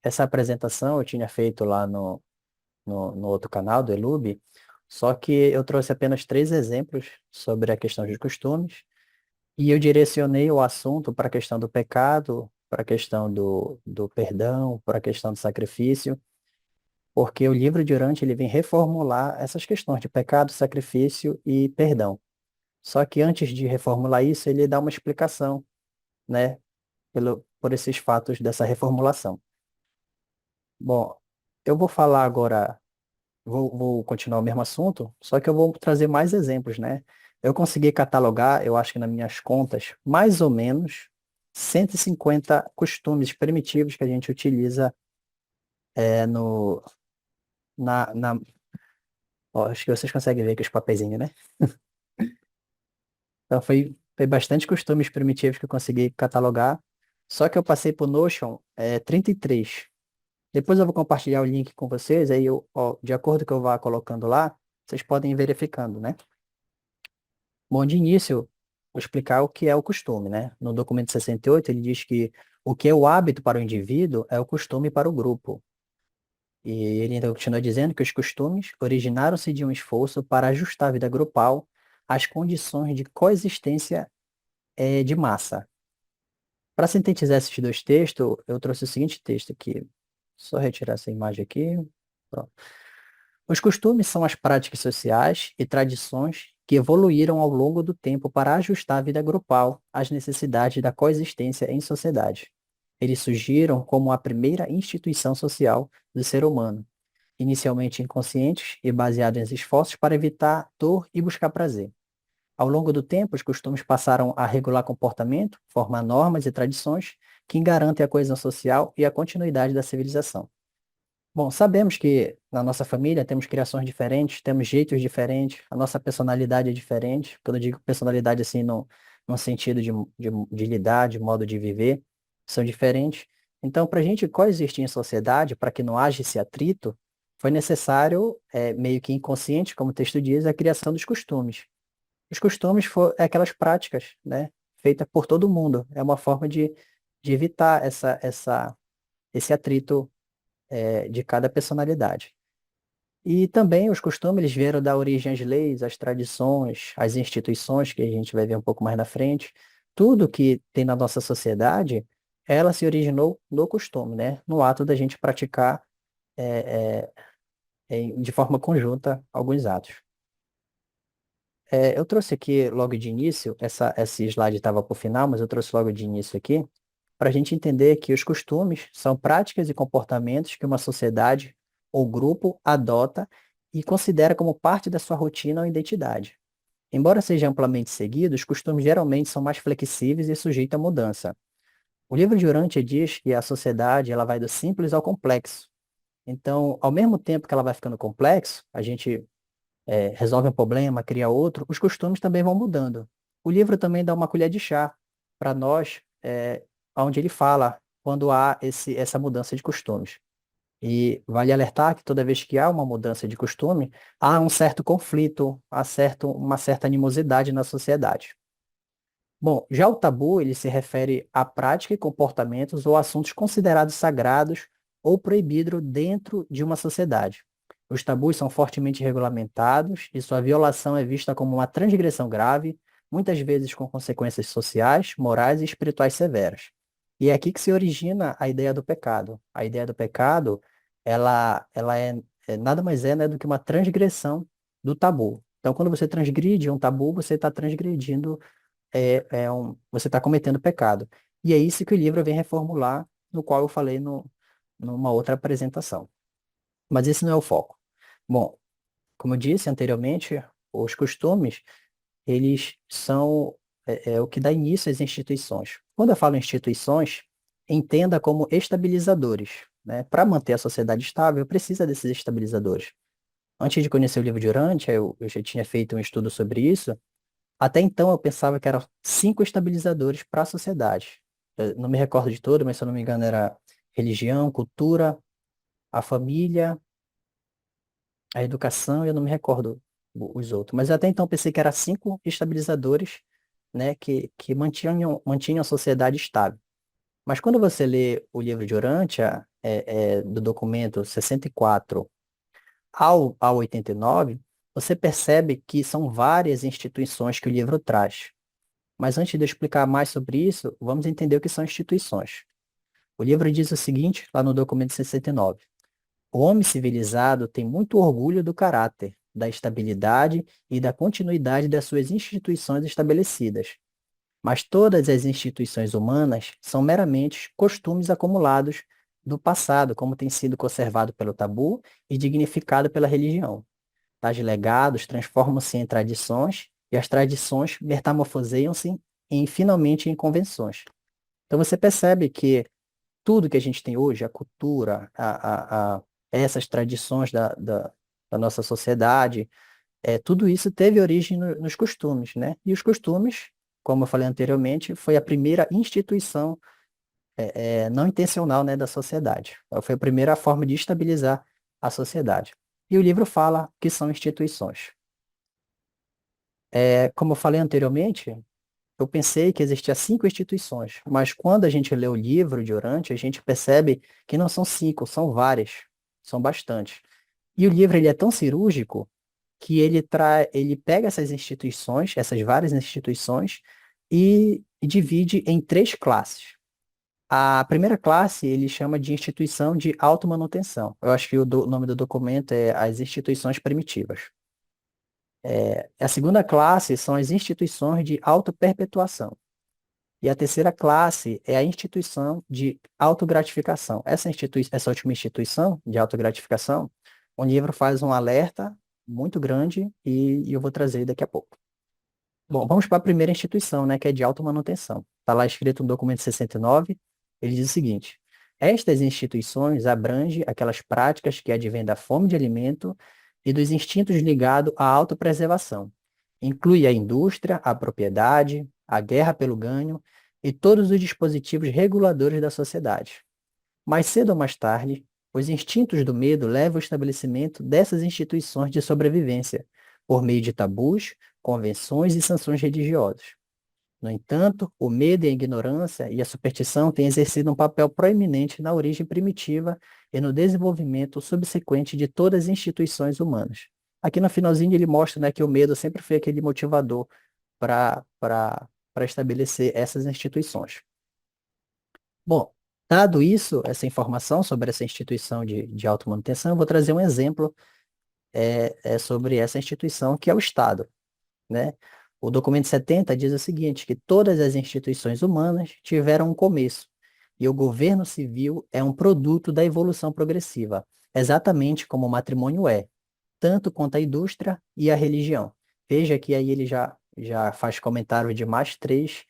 essa apresentação eu tinha feito lá no outro canal do Elube, só que eu trouxe apenas três exemplos sobre a questão dos costumes, e eu direcionei o assunto para a questão do pecado, para a questão do perdão, para a questão do sacrifício, porque o livro de Urântia ele vem reformular essas questões de pecado, sacrifício e perdão. Só que antes de reformular isso, ele dá uma explicação, né, por esses fatos dessa reformulação. Bom, eu vou falar agora, vou continuar o mesmo assunto, só que eu vou trazer mais exemplos, né? Eu consegui catalogar, eu acho que nas minhas contas, mais ou menos 150 costumes primitivos que a gente utiliza no, na, ó, acho que vocês conseguem ver aqui os papeizinhos, né? Então foi bastante costumes primitivos que eu consegui catalogar, só que eu passei por Notion 33. Depois eu vou compartilhar o link com vocês, aí ó, de acordo que eu vá colocando lá, vocês podem ir verificando, né? Bom, de início, vou explicar o que é o costume, né? No documento 68, ele diz que o que é o hábito para o indivíduo é o costume para o grupo. E ele ainda continua dizendo que os costumes originaram-se de um esforço para ajustar a vida grupal às condições de coexistência de massa. Para sintetizar esses dois textos, eu trouxe o seguinte texto aqui. Só retirar essa imagem aqui. Pronto. Os costumes são as práticas sociais e tradições que evoluíram ao longo do tempo para ajustar a vida grupal às necessidades da coexistência em sociedade. Eles surgiram como a primeira instituição social do ser humano, inicialmente inconscientes e baseados em esforços para evitar dor e buscar prazer. Ao longo do tempo, os costumes passaram a regular comportamento, formar normas e tradições que garantem a coesão social e a continuidade da civilização. Bom, sabemos que na nossa família temos criações diferentes, temos jeitos diferentes, a nossa personalidade é diferente. Quando eu digo personalidade, assim, no sentido de lidar, de modo de viver, são diferentes. Então, para a gente coexistir em sociedade, para que não haja esse atrito, foi necessário, meio que inconsciente, como o texto diz, a criação dos costumes. Os costumes foram aquelas práticas, né, feitas por todo mundo. É uma forma de evitar esse atrito de cada personalidade. E também os costumes, eles vieram da origem às leis, às tradições, às instituições, que a gente vai ver um pouco mais na frente. Tudo que tem na nossa sociedade, ela se originou no costume, né? No ato da gente praticar é, de forma conjunta alguns atos. Eu trouxe aqui logo de início, esse slide estava para o final, mas eu trouxe logo de início aqui, para a gente entender que os costumes são práticas e comportamentos que uma sociedade ou grupo adota e considera como parte da sua rotina ou identidade. Embora sejam amplamente seguidos, os costumes geralmente são mais flexíveis e sujeitos à mudança. O livro de Urântia diz que a sociedade ela vai do simples ao complexo. Então, ao mesmo tempo que ela vai ficando complexo, a gente resolve um problema, cria outro, os costumes também vão mudando. O livro também dá uma colher de chá para nós, onde ele fala quando há essa mudança de costumes. E vale alertar que toda vez que há uma mudança de costume, há um certo conflito, uma certa animosidade na sociedade. Bom, já o tabu, ele se refere à prática e comportamentos ou assuntos considerados sagrados ou proibidos dentro de uma sociedade. Os tabus são fortemente regulamentados e sua violação é vista como uma transgressão grave, muitas vezes com consequências sociais, morais e espirituais severas. E é aqui que se origina a ideia do pecado. A ideia do pecado, ela nada mais é, né, do que uma transgressão do tabu. Então, quando você transgride um tabu, você está transgredindo você está cometendo pecado. E é isso que o livro vem reformular, no qual eu falei numa outra apresentação. Mas esse não é o foco. Bom, como eu disse anteriormente, os costumes, eles são o que dá início às instituições. Quando eu falo instituições, entenda como estabilizadores. Né? Para manter a sociedade estável, precisa desses estabilizadores. Antes de conhecer o livro de Urântia, eu já tinha feito um estudo sobre isso. Até então eu pensava que eram cinco estabilizadores para a sociedade. Eu não me recordo de todo, mas se eu não me engano era religião, cultura, a família, a educação, e eu não me recordo os outros. Mas eu até então pensei que eram cinco estabilizadores, né, que mantinham a sociedade estável. Mas quando você lê o livro de Urântia, do documento 64 ao 89, você percebe que são várias instituições que o livro traz. Mas antes de eu explicar mais sobre isso, vamos entender o que são instituições. O livro diz o seguinte, lá no documento 69: o homem civilizado tem muito orgulho do caráter, da estabilidade e da continuidade das suas instituições estabelecidas. Mas todas as instituições humanas são meramente costumes acumulados do passado, como tem sido conservado pelo tabu e dignificado pela religião. Tais legados transformam-se em tradições e as tradições metamorfoseiam-se finalmente em convenções. Então você percebe que tudo que a gente tem hoje, a cultura, essas tradições da nossa sociedade, tudo isso teve origem nos costumes, né? E os costumes, como eu falei anteriormente, foi a primeira instituição não intencional, né, da sociedade. Foi a primeira forma de estabilizar a sociedade. E o livro fala que são instituições. Como eu falei anteriormente, eu pensei que existia 5 instituições, mas quando a gente lê o livro de Urante, a gente percebe que não são 5, são várias, são bastantes. E o livro ele é tão cirúrgico que ele pega essas instituições, essas várias instituições, e divide em 3 classes. A primeira classe ele chama de instituição de automanutenção. Eu acho que o nome do documento é As Instituições Primitivas. A segunda classe são as instituições de autoperpetuação. E a terceira classe é a instituição de autogratificação. Essa última instituição de autogratificação, o livro faz um alerta muito grande e eu vou trazer daqui a pouco. Bom, vamos para a primeira instituição, né, que é de automanutenção. Está lá escrito no documento 69, ele diz o seguinte: estas instituições abrangem aquelas práticas que advêm da fome de alimento e dos instintos ligados à autopreservação. Inclui a indústria, a propriedade, a guerra pelo ganho e todos os dispositivos reguladores da sociedade. Mais cedo ou mais tarde, os instintos do medo levam ao estabelecimento dessas instituições de sobrevivência, por meio de tabus, convenções e sanções religiosas. No entanto, o medo e a ignorância e a superstição têm exercido um papel proeminente na origem primitiva e no desenvolvimento subsequente de todas as instituições humanas. Aqui no finalzinho ele mostra, né, que o medo sempre foi aquele motivador para estabelecer essas instituições. Bom, dado isso, essa informação sobre essa instituição de automanutenção, eu vou trazer um exemplo sobre essa instituição, que é o Estado, né? O documento 70 diz o seguinte, que todas as instituições humanas tiveram um começo, e o governo civil é um produto da evolução progressiva, exatamente como o matrimônio é, tanto quanto a indústria e a religião. Veja que aí ele já faz comentário de mais 3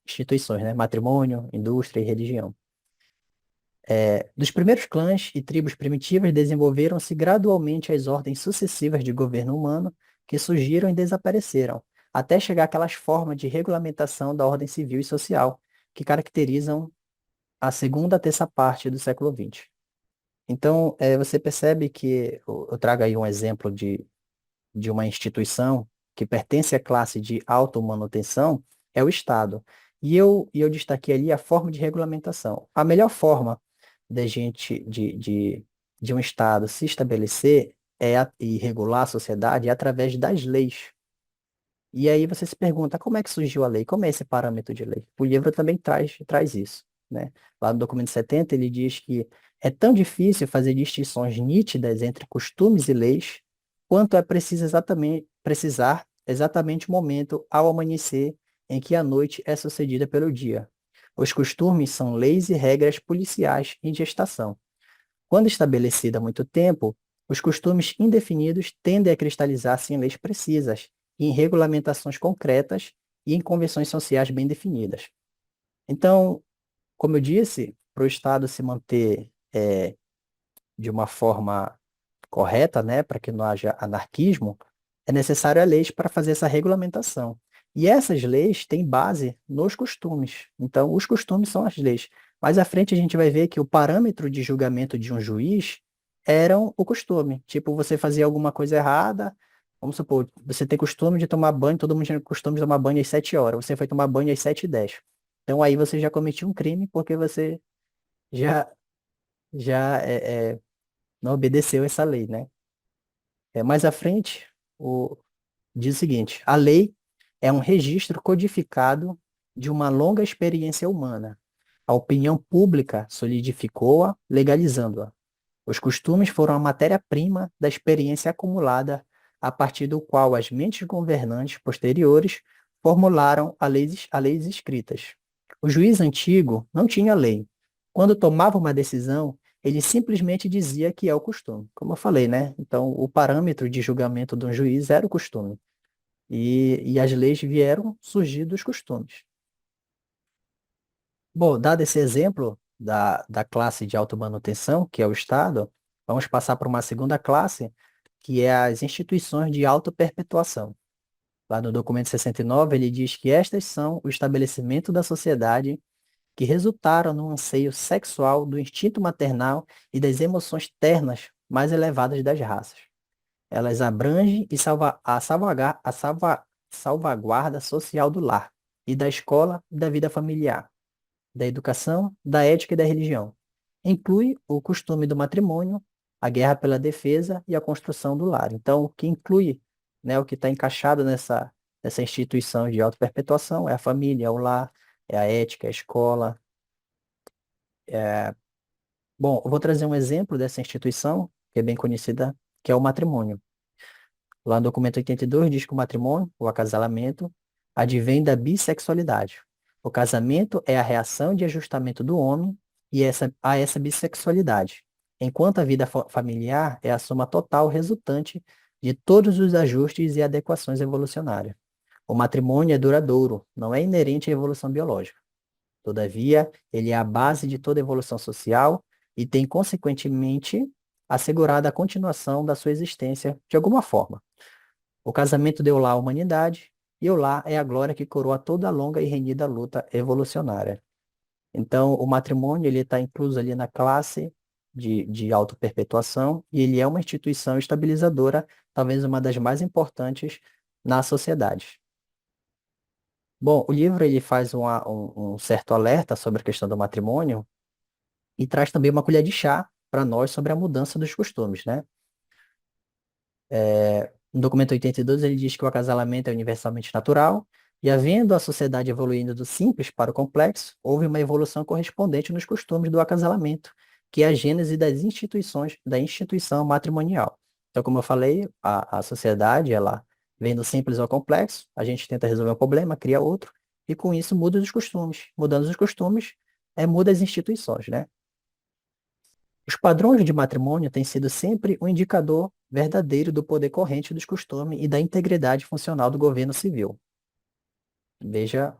instituições, né? Matrimônio, indústria e religião. Dos primeiros clãs e tribos primitivas desenvolveram-se gradualmente as ordens sucessivas de governo humano que surgiram e desapareceram, até chegar àquelas formas de regulamentação da ordem civil e social que caracterizam a segunda terça parte do século XX. Então, você percebe que eu trago aí um exemplo de uma instituição que pertence à classe de automanutenção, é o Estado. E eu destaquei ali a forma de regulamentação. A melhor forma de um Estado se estabelecer e regular a sociedade é através das leis. E aí você se pergunta, como é que surgiu a lei? Como é esse parâmetro de lei? O livro também traz isso, né? Lá no documento 70 ele diz que é tão difícil fazer distinções nítidas entre costumes e leis, quanto é preciso precisar exatamente o momento ao amanhecer em que a noite é sucedida pelo dia. Os costumes são leis e regras policiais em gestação. Quando estabelecida há muito tempo, os costumes indefinidos tendem a cristalizar-se em leis precisas, em regulamentações concretas e em convenções sociais bem definidas. Então, como eu disse, para o Estado se manter de uma forma correta, né, para que não haja anarquismo, é necessário a leis para fazer essa regulamentação. E essas leis têm base nos costumes. Então, os costumes são as leis. Mais à frente a gente vai ver que o parâmetro de julgamento de um juiz eram o costume. Tipo, você fazia alguma coisa errada, vamos supor, você tem costume de tomar banho, todo mundo tinha costume de tomar banho às 7 horas, você foi tomar banho às 7h10. Então aí você já cometiu um crime porque você já, já não obedeceu essa lei, né? Mais à frente, diz o seguinte: a lei é um registro codificado de uma longa experiência humana. A opinião pública solidificou-a, legalizando-a. Os costumes foram a matéria-prima da experiência acumulada, a partir do qual as mentes governantes posteriores formularam as leis escritas. O juiz antigo não tinha lei. Quando tomava uma decisão, ele simplesmente dizia que é o costume. Como eu falei, né? Então, o parâmetro de julgamento de um juiz era o costume. E as leis vieram surgir dos costumes. Bom, dado esse exemplo da classe de automanutenção, que é o Estado, vamos passar para uma segunda classe, que é as instituições de autoperpetuação. Lá no documento 69, ele diz que estas são o estabelecimento da sociedade que resultaram no anseio sexual do instinto maternal e das emoções ternas mais elevadas das raças. Elas abrangem a salvaguarda social do lar e da escola e da vida familiar, da educação, da ética e da religião. Inclui o costume do matrimônio, a guerra pela defesa e a construção do lar. Então, o que inclui, né, o que está encaixado nessa instituição de autoperpetuação é a família, é o lar, é a ética, é a escola. Bom, eu vou trazer um exemplo dessa instituição, que é bem conhecida, que é o matrimônio. Lá no documento 82 diz que o matrimônio, o acasalamento, advém da bissexualidade. O casamento é a reação de ajustamento do homem a essa bissexualidade, enquanto a vida familiar é a soma total resultante de todos os ajustes e adequações evolucionárias. O matrimônio é duradouro, não é inerente à evolução biológica. Todavia, ele é a base de toda evolução social e tem, consequentemente, assegurado a continuação da sua existência de alguma forma. O casamento deu lar à humanidade, e o lar é a glória que coroa toda a longa e renhida luta evolucionária. Então, o matrimônio ele está incluso ali na classe de autoperpetuação, e ele é uma instituição estabilizadora, talvez uma das mais importantes na sociedade. Bom, o livro ele faz um certo alerta sobre a questão do matrimônio e traz também uma colher de chá para nós sobre a mudança dos costumes, né? No documento 82, ele diz que o acasalamento é universalmente natural, e havendo a sociedade evoluindo do simples para o complexo, houve uma evolução correspondente nos costumes do acasalamento, que é a gênese das instituições, da instituição matrimonial. Então, como eu falei, a sociedade, ela vem do simples ao complexo, a gente tenta resolver um problema, cria outro, e com isso muda os costumes. Mudando os costumes, muda as instituições, né? Os padrões de matrimônio têm sido sempre um indicador verdadeiro do poder corrente dos costumes e da integridade funcional do governo civil. Veja,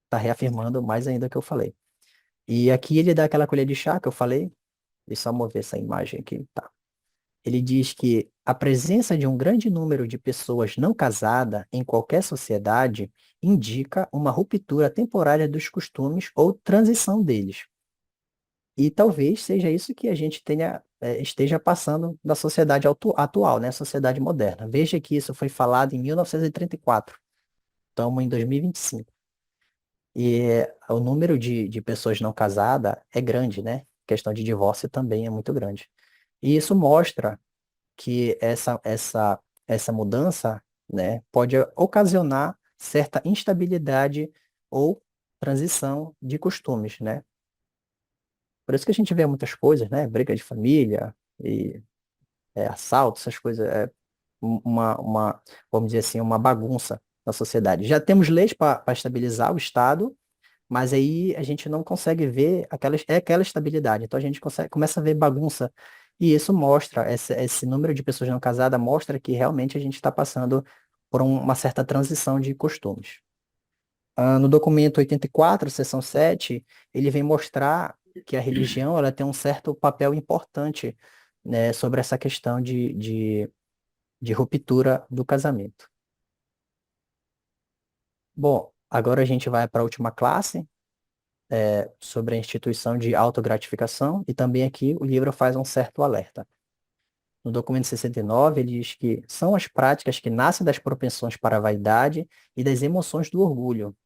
está reafirmando mais ainda o que eu falei. E aqui ele dá aquela colher de chá que eu falei. Deixa eu só mover essa imagem aqui. Tá. Ele diz que a presença de um grande número de pessoas não casadas em qualquer sociedade indica uma ruptura temporária dos costumes ou transição deles. E talvez seja isso que a gente esteja passando na sociedade atual, né? Sociedade moderna. Veja que isso foi falado em 1934. Estamos em 2025. O número de pessoas não casadas é grande, né? A questão de divórcio também é muito grande. E isso mostra que essa mudança, né, pode ocasionar certa instabilidade ou transição de costumes, né? Por isso que a gente vê muitas coisas, né? Briga de família e assalto, essas coisas. Vamos dizer assim, uma bagunça na sociedade. Já temos leis para estabilizar o Estado, mas aí a gente não consegue ver aquela estabilidade. Então a gente começa a ver bagunça. E isso mostra, esse número de pessoas não casadas mostra que realmente a gente está passando por uma certa transição de costumes. No documento 84, seção 7, ele vem mostrar que a religião ela tem um certo papel importante, né, sobre essa questão de ruptura do casamento. Bom, agora a gente vai para a última classe, sobre a instituição de autogratificação, e também aqui o livro faz um certo alerta. No documento 69, ele diz que são as práticas que nascem das propensões para a vaidade e das emoções do orgulho,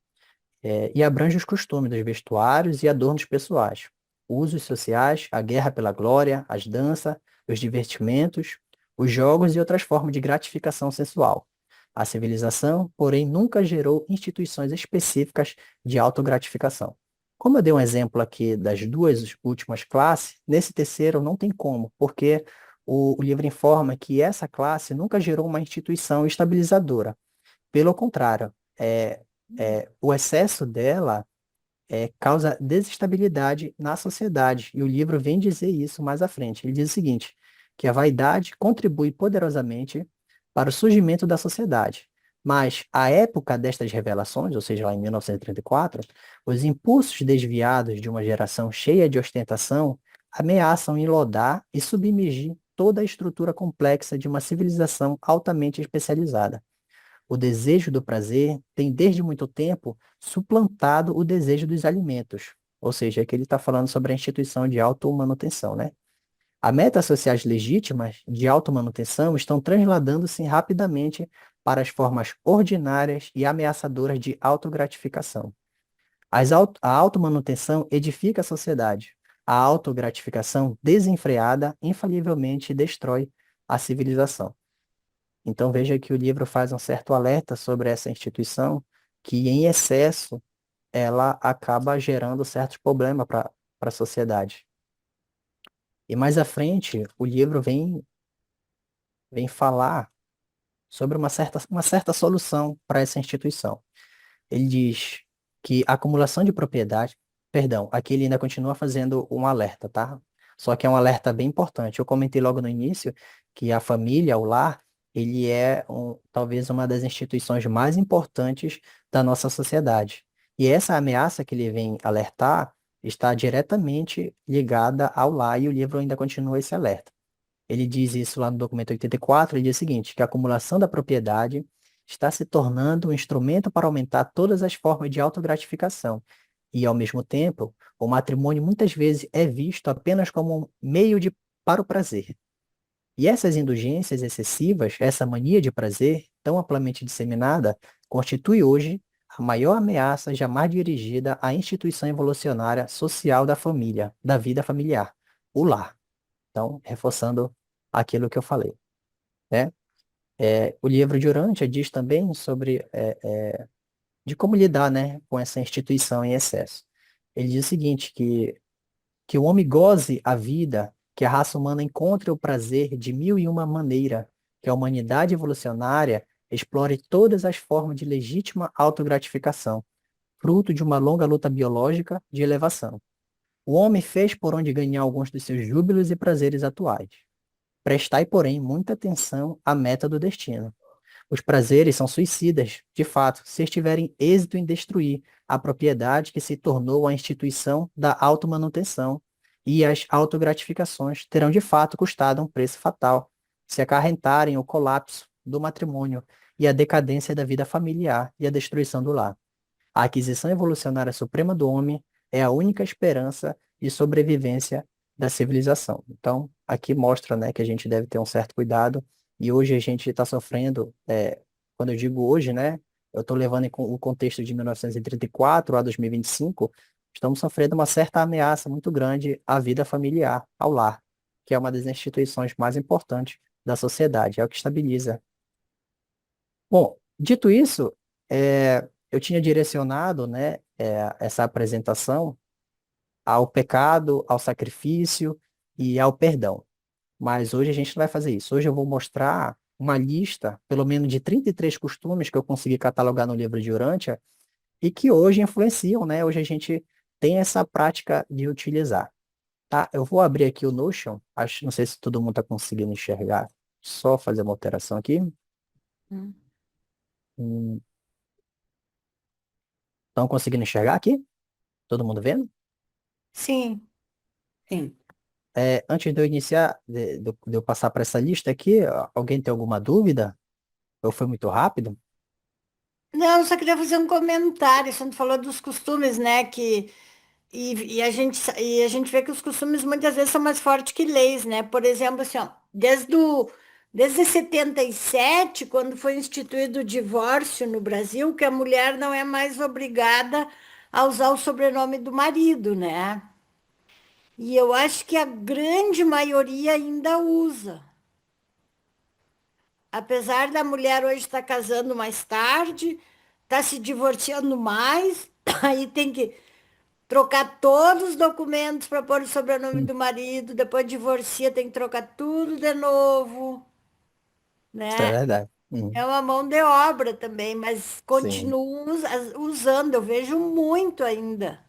e abrange os costumes dos vestuários e adornos pessoais. usos sociais, a guerra pela glória, as danças, os divertimentos, os jogos e outras formas de gratificação sensual. A civilização, porém, nunca gerou instituições específicas de autogratificação. Como eu dei um exemplo aqui das duas últimas classes, nesse terceiro não tem como, porque o livro informa que essa classe nunca gerou uma instituição estabilizadora. Pelo contrário, o excesso dela causa desestabilidade na sociedade. E o livro vem dizer isso mais à frente. Ele diz o seguinte, que a vaidade contribui poderosamente para o surgimento da sociedade. Mas, à época destas revelações, ou seja, lá em 1934, os impulsos desviados de uma geração cheia de ostentação ameaçam enlodar e submergir toda a estrutura complexa de uma civilização altamente especializada. O desejo do prazer tem, desde muito tempo, suplantado o desejo dos alimentos. Ou seja, aqui ele está falando sobre a instituição de automanutenção, né? As metas sociais legítimas de automanutenção estão transladando-se rapidamente para as formas ordinárias e ameaçadoras de autogratificação. A automanutenção edifica a sociedade. A autogratificação desenfreada infalivelmente destrói a civilização. Então veja que o livro faz um certo alerta sobre essa instituição que, em excesso, ela acaba gerando certos problemas para a sociedade. E mais à frente, o livro vem falar sobre uma certa solução para essa instituição. Ele diz que a acumulação de propriedade, perdão, aqui ele ainda continua fazendo um alerta, tá? Só que é um alerta bem importante. Eu comentei logo no início que a família, o lar, ele é talvez uma das instituições mais importantes da nossa sociedade. E essa ameaça que ele vem alertar está diretamente ligada ao lar, e o livro ainda continua esse alerta. Ele diz isso lá no documento 84, ele diz o seguinte, que a acumulação da propriedade está se tornando um instrumento para aumentar todas as formas de autogratificação. E, ao mesmo tempo, o matrimônio muitas vezes é visto apenas como um meio para o prazer. E essas indulgências excessivas, essa mania de prazer, tão amplamente disseminada, constitui hoje a maior ameaça jamais dirigida à instituição evolucionária social da família, da vida familiar, o lar. Então, reforçando aquilo que eu falei, né? O livro de Urântia diz também sobre de como lidar, né, com essa instituição em excesso. Ele diz o seguinte, que o homem goze a vida, que a raça humana encontre o prazer de mil e uma maneira, que a humanidade evolucionária explore todas as formas de legítima autogratificação, fruto de uma longa luta biológica de elevação. O homem fez por onde ganhar alguns dos seus júbilos e prazeres atuais. Prestai, porém, muita atenção à meta do destino. Os prazeres são suicidas, de fato, se tiverem êxito em destruir a propriedade que se tornou a instituição da automanutenção, e as autogratificações terão de fato custado um preço fatal, se acarretarem o colapso do matrimônio e a decadência da vida familiar e a destruição do lar. A aquisição evolucionária suprema do homem é a única esperança de sobrevivência da civilização. Então, aqui mostra, né, que a gente deve ter um certo cuidado, e hoje a gente está sofrendo, quando eu digo hoje, né, eu estou levando o contexto de 1934 a 2025, estamos sofrendo uma certa ameaça muito grande à vida familiar, ao lar, que é uma das instituições mais importantes da sociedade, é o que estabiliza. Bom, dito isso, eu tinha direcionado, né, essa apresentação ao pecado, ao sacrifício e ao perdão. Mas hoje a gente não vai fazer isso. Hoje eu vou mostrar uma lista, pelo menos de 33 costumes que eu consegui catalogar no livro de Urântia e que hoje influenciam, né? Hoje a gente tem essa prática de utilizar, tá? Eu vou abrir aqui o Notion, não sei se todo mundo está conseguindo enxergar, só fazer uma alteração aqui. Hum. Estão conseguindo enxergar aqui? Todo mundo vendo? Sim, sim. Antes de eu iniciar, de eu passar para essa lista aqui, alguém tem alguma dúvida? Ou foi muito rápido? Não, eu só queria fazer um comentário. Você falou dos costumes, né? E a gente vê que os costumes muitas vezes são mais fortes que leis, né? Por exemplo, assim, ó, desde 77, quando foi instituído o divórcio no Brasil, que a mulher não é mais obrigada a usar o sobrenome do marido, né? E eu acho que a grande maioria ainda usa. Apesar da mulher hoje estar casando mais tarde, está se divorciando mais, aí tem que trocar todos os documentos para pôr o sobrenome do marido, depois divorcia, tem que trocar tudo de novo, Isso é né? verdade. É uma mão de obra também, mas Sim, continuo usando, eu vejo muito ainda.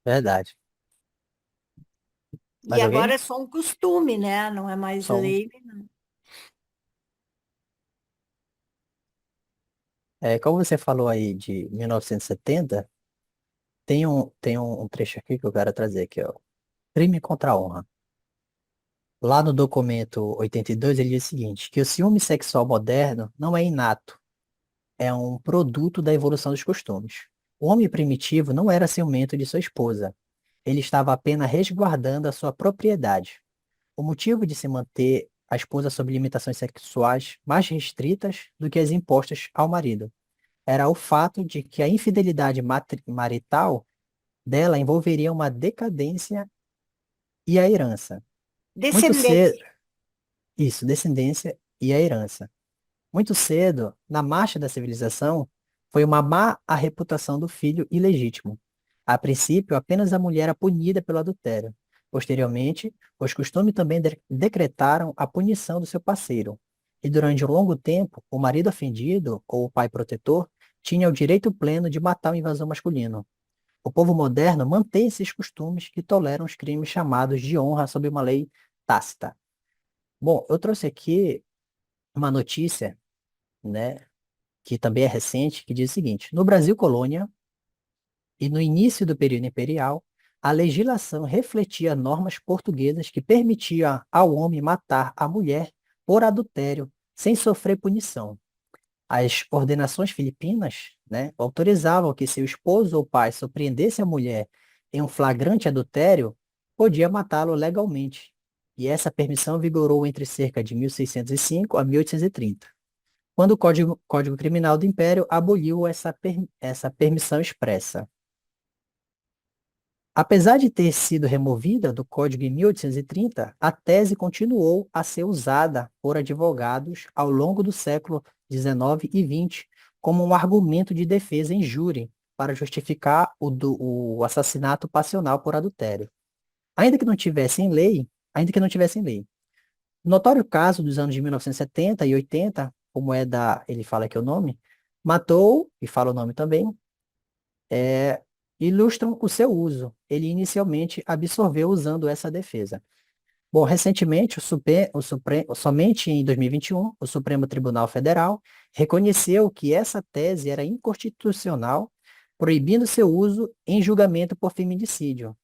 verdade. E Mais agora alguém? é só um costume, né? Não é mais Som. lei. Como você falou aí de 1970, tem um trecho aqui que eu quero trazer aqui, ó. Crime contra a honra. Lá no documento 82, ele diz o seguinte, que o ciúme sexual moderno não é inato, é um produto da evolução dos costumes. O homem primitivo não era ciumento de sua esposa. Ele estava apenas resguardando a sua propriedade. O motivo de se manter a esposa sob limitações sexuais mais restritas do que as impostas ao marido era o fato de que a infidelidade marital dela envolveria uma decadência e a herança. Muito cedo, Descendência. isso, descendência e a herança. Muito cedo, na marcha da civilização, foi uma má a reputação do filho ilegítimo. A princípio, apenas a mulher era punida pelo adultério. Posteriormente, os costumes também decretaram a punição do seu parceiro. E durante um longo tempo, o marido ofendido, ou o pai protetor, tinha o direito pleno de matar o invasor masculino. O povo moderno mantém esses costumes que toleram os crimes chamados de honra sob uma lei tácita. Bom, eu trouxe aqui uma notícia, né, que também é recente, que diz o seguinte: no Brasil colônia e no início do período imperial, a legislação refletia normas portuguesas que permitiam ao homem matar a mulher por adultério sem sofrer punição. As ordenações filipinas, né, autorizavam que se o esposo ou pai surpreendesse a mulher em um flagrante adultério, podia matá-lo legalmente. E essa permissão vigorou entre cerca de 1605 a 1830, quando o Código Criminal do Império aboliu essa permissão expressa. Apesar de ter sido removida do Código em 1830, a tese continuou a ser usada por advogados ao longo do século XIX e XX como um argumento de defesa em júri para justificar o assassinato passional por adultério. Ainda que não tivesse em lei, ainda que não tivesse em lei. O notório caso dos anos de 1970 e 80, como é ele fala aqui o nome, matou, e fala o nome também, é, ilustram o seu uso. Ele inicialmente absorveu usando essa defesa. Bom, recentemente, somente em 2021, o Supremo Tribunal Federal reconheceu que essa tese era inconstitucional, proibindo seu uso em julgamento por feminicídio.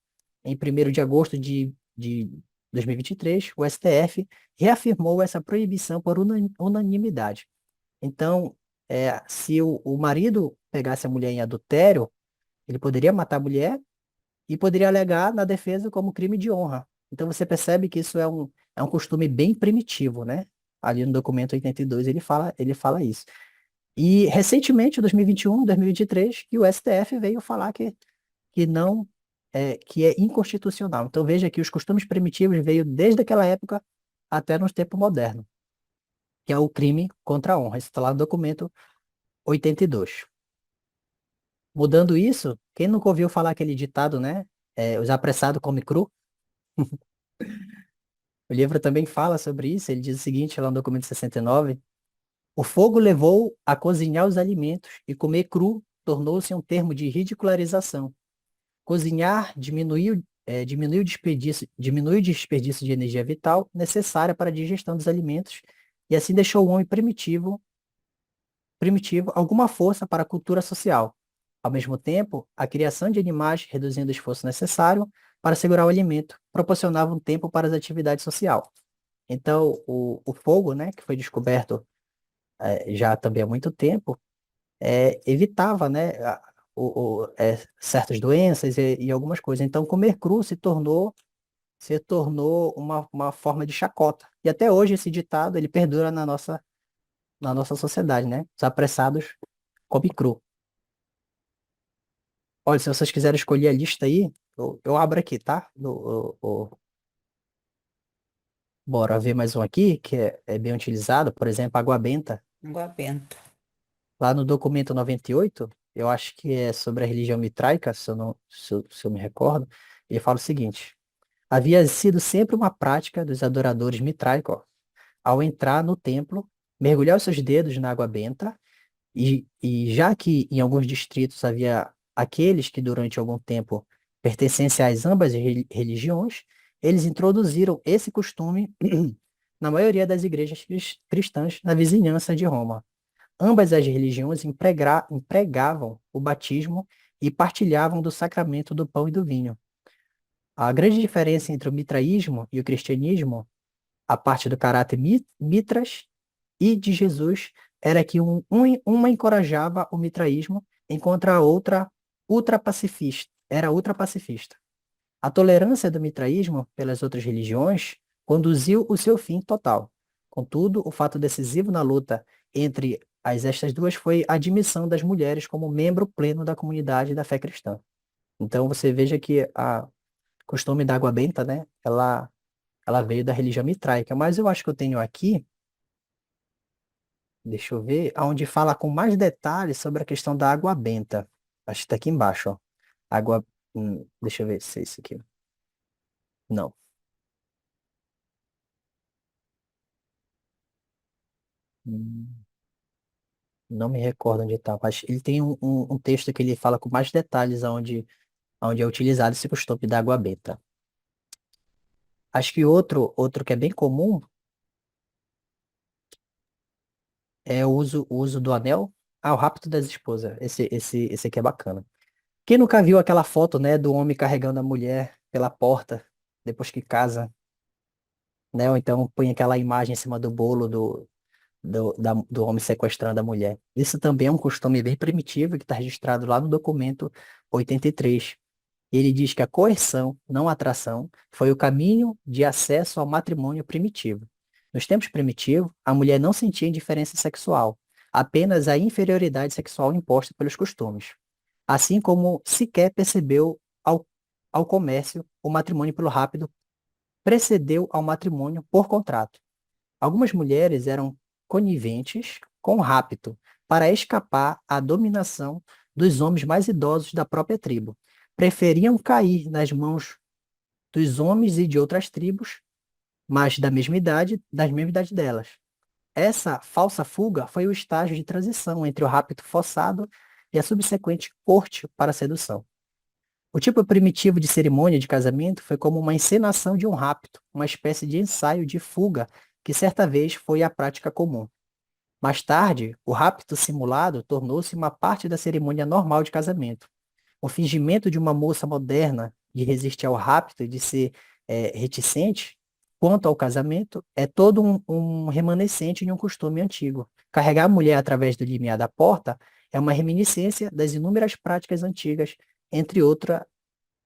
Em 1º de agosto de 2023, o STF reafirmou essa proibição por unanimidade. Então, se o marido pegasse a mulher em adultério, ele poderia matar a mulher e poderia alegar na defesa como crime de honra. Então você percebe que isso é um costume bem primitivo, né? Ali no documento 82 ele fala isso. E recentemente, em 2021, 2023, que o STF veio falar que não que é inconstitucional. Então veja que os costumes primitivos veio desde aquela época até nos tempos modernos, que é o crime contra a honra. Isso está lá no documento 82. Mudando isso, quem nunca ouviu falar aquele ditado, né? Os apressados comem cru. O livro também fala sobre isso. Ele diz o seguinte, lá no documento 69: o fogo levou a cozinhar os alimentos e comer cru tornou-se um termo de ridicularização. Cozinhar diminui o desperdício de energia vital necessária para a digestão dos alimentos e assim deixou o homem primitivo alguma força para a cultura social. Ao mesmo tempo, a criação de animais, reduzindo o esforço necessário para segurar o alimento, proporcionava um tempo para as atividades sociais. Então, o fogo, né, que foi descoberto já também há muito tempo, evitava, né, certas doenças e algumas coisas. Então, comer cru se tornou uma forma de chacota. E até hoje esse ditado ele perdura na nossa sociedade, né? Os apressados comem cru. Olha, se vocês quiserem escolher a lista aí, eu abro aqui, tá? Bora ver mais um aqui, que é bem utilizado, por exemplo, água benta. Água benta. Lá no documento 98, eu acho que é sobre a religião mitraica, se eu não, se eu me recordo, ele fala o seguinte: havia sido sempre uma prática dos adoradores mitraicos, ó, ao entrar no templo, mergulhar os seus dedos na água benta, e já que em alguns distritos havia aqueles que durante algum tempo pertencessem às ambas religiões, eles introduziram esse costume na maioria das igrejas cristãs na vizinhança de Roma. Ambas as religiões empregavam o batismo e partilhavam do sacramento do pão e do vinho. A grande diferença entre o mitraísmo e o cristianismo, a parte do caráter mitras e de Jesus, era que uma encorajava o mitraísmo, enquanto a outra era ultrapacifista. A tolerância do mitraísmo pelas outras religiões conduziu o seu fim total. Contudo, o fato decisivo na luta entre estas duas foi a admissão das mulheres como membro pleno da comunidade da fé cristã. Então você veja que a costume da água benta, né, ela veio da religião mitraica, mas eu acho que eu tenho aqui, deixa eu ver, onde fala com mais detalhes sobre a questão da água benta. Acho que está aqui embaixo, ó. Água, deixa eu ver se é isso aqui. Não. Hum, Não me recordo onde está, mas ele tem um texto que ele fala com mais detalhes onde é utilizado esse costume da água benta. Acho que outro que é bem comum é o uso do anel. Ah, o rapto das esposas. Esse aqui é bacana. Quem nunca viu aquela foto, né, do homem carregando a mulher pela porta depois que casa, né? Ou então põe aquela imagem em cima do bolo do homem sequestrando a mulher. Isso também é um costume bem primitivo que está registrado lá no documento 83. Ele diz que a coerção, não a atração, foi o caminho de acesso ao matrimônio primitivo. Nos tempos primitivos, a mulher não sentia indiferença sexual, apenas a inferioridade sexual imposta pelos costumes. Assim como sequer percebeu ao comércio, o matrimônio pelo rápido precedeu ao matrimônio por contrato. Algumas mulheres eram coniventes com o rapto para escapar à dominação dos homens mais idosos da própria tribo. Preferiam cair nas mãos dos homens e de outras tribos, mas da mesma idade delas. Essa falsa fuga foi o estágio de transição entre o rapto forçado e a subsequente corte para a sedução. O tipo primitivo de cerimônia de casamento foi como uma encenação de um rapto, uma espécie de ensaio de fuga que certa vez foi a prática comum. Mais tarde, o rapto simulado tornou-se uma parte da cerimônia normal de casamento. O fingimento de uma moça moderna de resistir ao rapto e de ser reticente quanto ao casamento é todo um remanescente de um costume antigo. Carregar a mulher através do limiar da porta é uma reminiscência das inúmeras práticas antigas, entre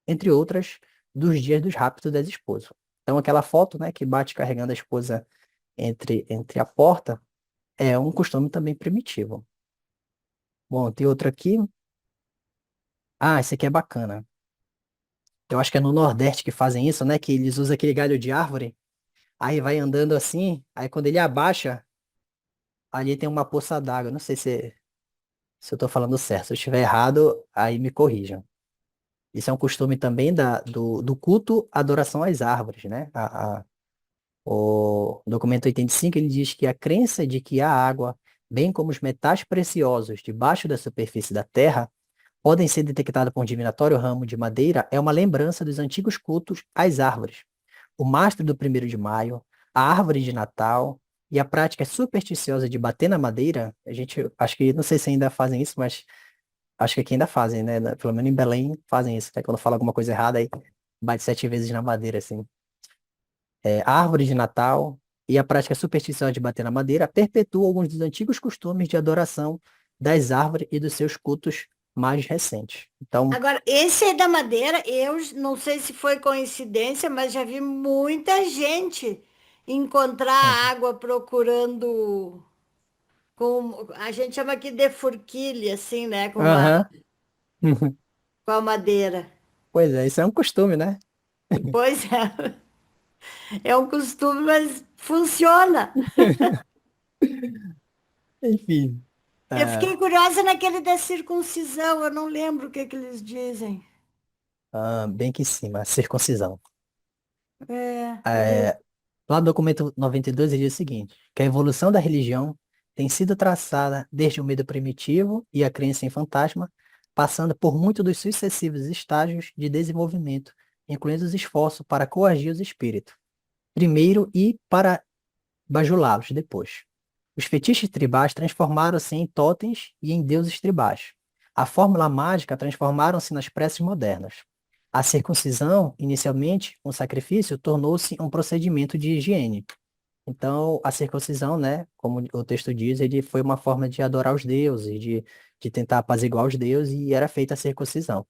entre outras, dos dias dos raptos das esposas. Então, aquela foto, né, que bate carregando a esposa entre a porta é um costume também primitivo. Bom, tem outro aqui. Ah, esse aqui é bacana. Eu acho que é no Nordeste que fazem isso, né? Que eles usam aquele galho de árvore, aí vai andando assim, aí quando ele abaixa, ali tem uma poça d'água. Não sei se eu tô falando certo. Se eu estiver errado, aí me corrijam. Isso é um costume também do culto à adoração às árvores, né? O documento 85 ele diz que a crença de que a água, bem como os metais preciosos debaixo da superfície da terra, podem ser detectados por um divinatório ramo de madeira é uma lembrança dos antigos cultos às árvores. O mastro do 1º de maio, a árvore de Natal e a prática supersticiosa de bater na madeira, a gente, acho que, não sei se ainda fazem isso, mas acho que aqui ainda fazem, né? Pelo menos em Belém fazem isso, né? Quando fala alguma coisa errada, aí bate 7 vezes na madeira, assim. A árvore de Natal e a prática supersticiosa de bater na madeira perpetuam alguns dos antigos costumes de adoração das árvores e dos seus cultos mais recentes. Então, Agora, esse aí da madeira, eu não sei se foi coincidência, mas já vi muita gente encontrar uhum. água procurando com, a gente chama aqui de furquilha, assim, né, Aham. com a madeira. Pois é, isso é um costume, né? Pois é, é um costume, mas funciona. Enfim, Eu é, fiquei curiosa naquele da circuncisão, eu não lembro o que que eles dizem. bem que em cima, a circuncisão. É, É, lá no documento 92 ele diz o seguinte, que a evolução da religião tem sido traçada desde o medo primitivo e a crença em fantasma, passando por muitos dos sucessivos estágios de desenvolvimento, incluindo os esforços para coagir os espíritos, primeiro e para bajulá-los depois. Os fetiches tribais transformaram-se em totens e em deuses tribais. A fórmula mágica transformaram-se nas preces modernas. A circuncisão, inicialmente um sacrifício, tornou-se um procedimento de higiene. Então, a circuncisão, né, como o texto diz, ele foi uma forma de adorar os deuses, de tentar apaziguar os deuses, e era feita a circuncisão.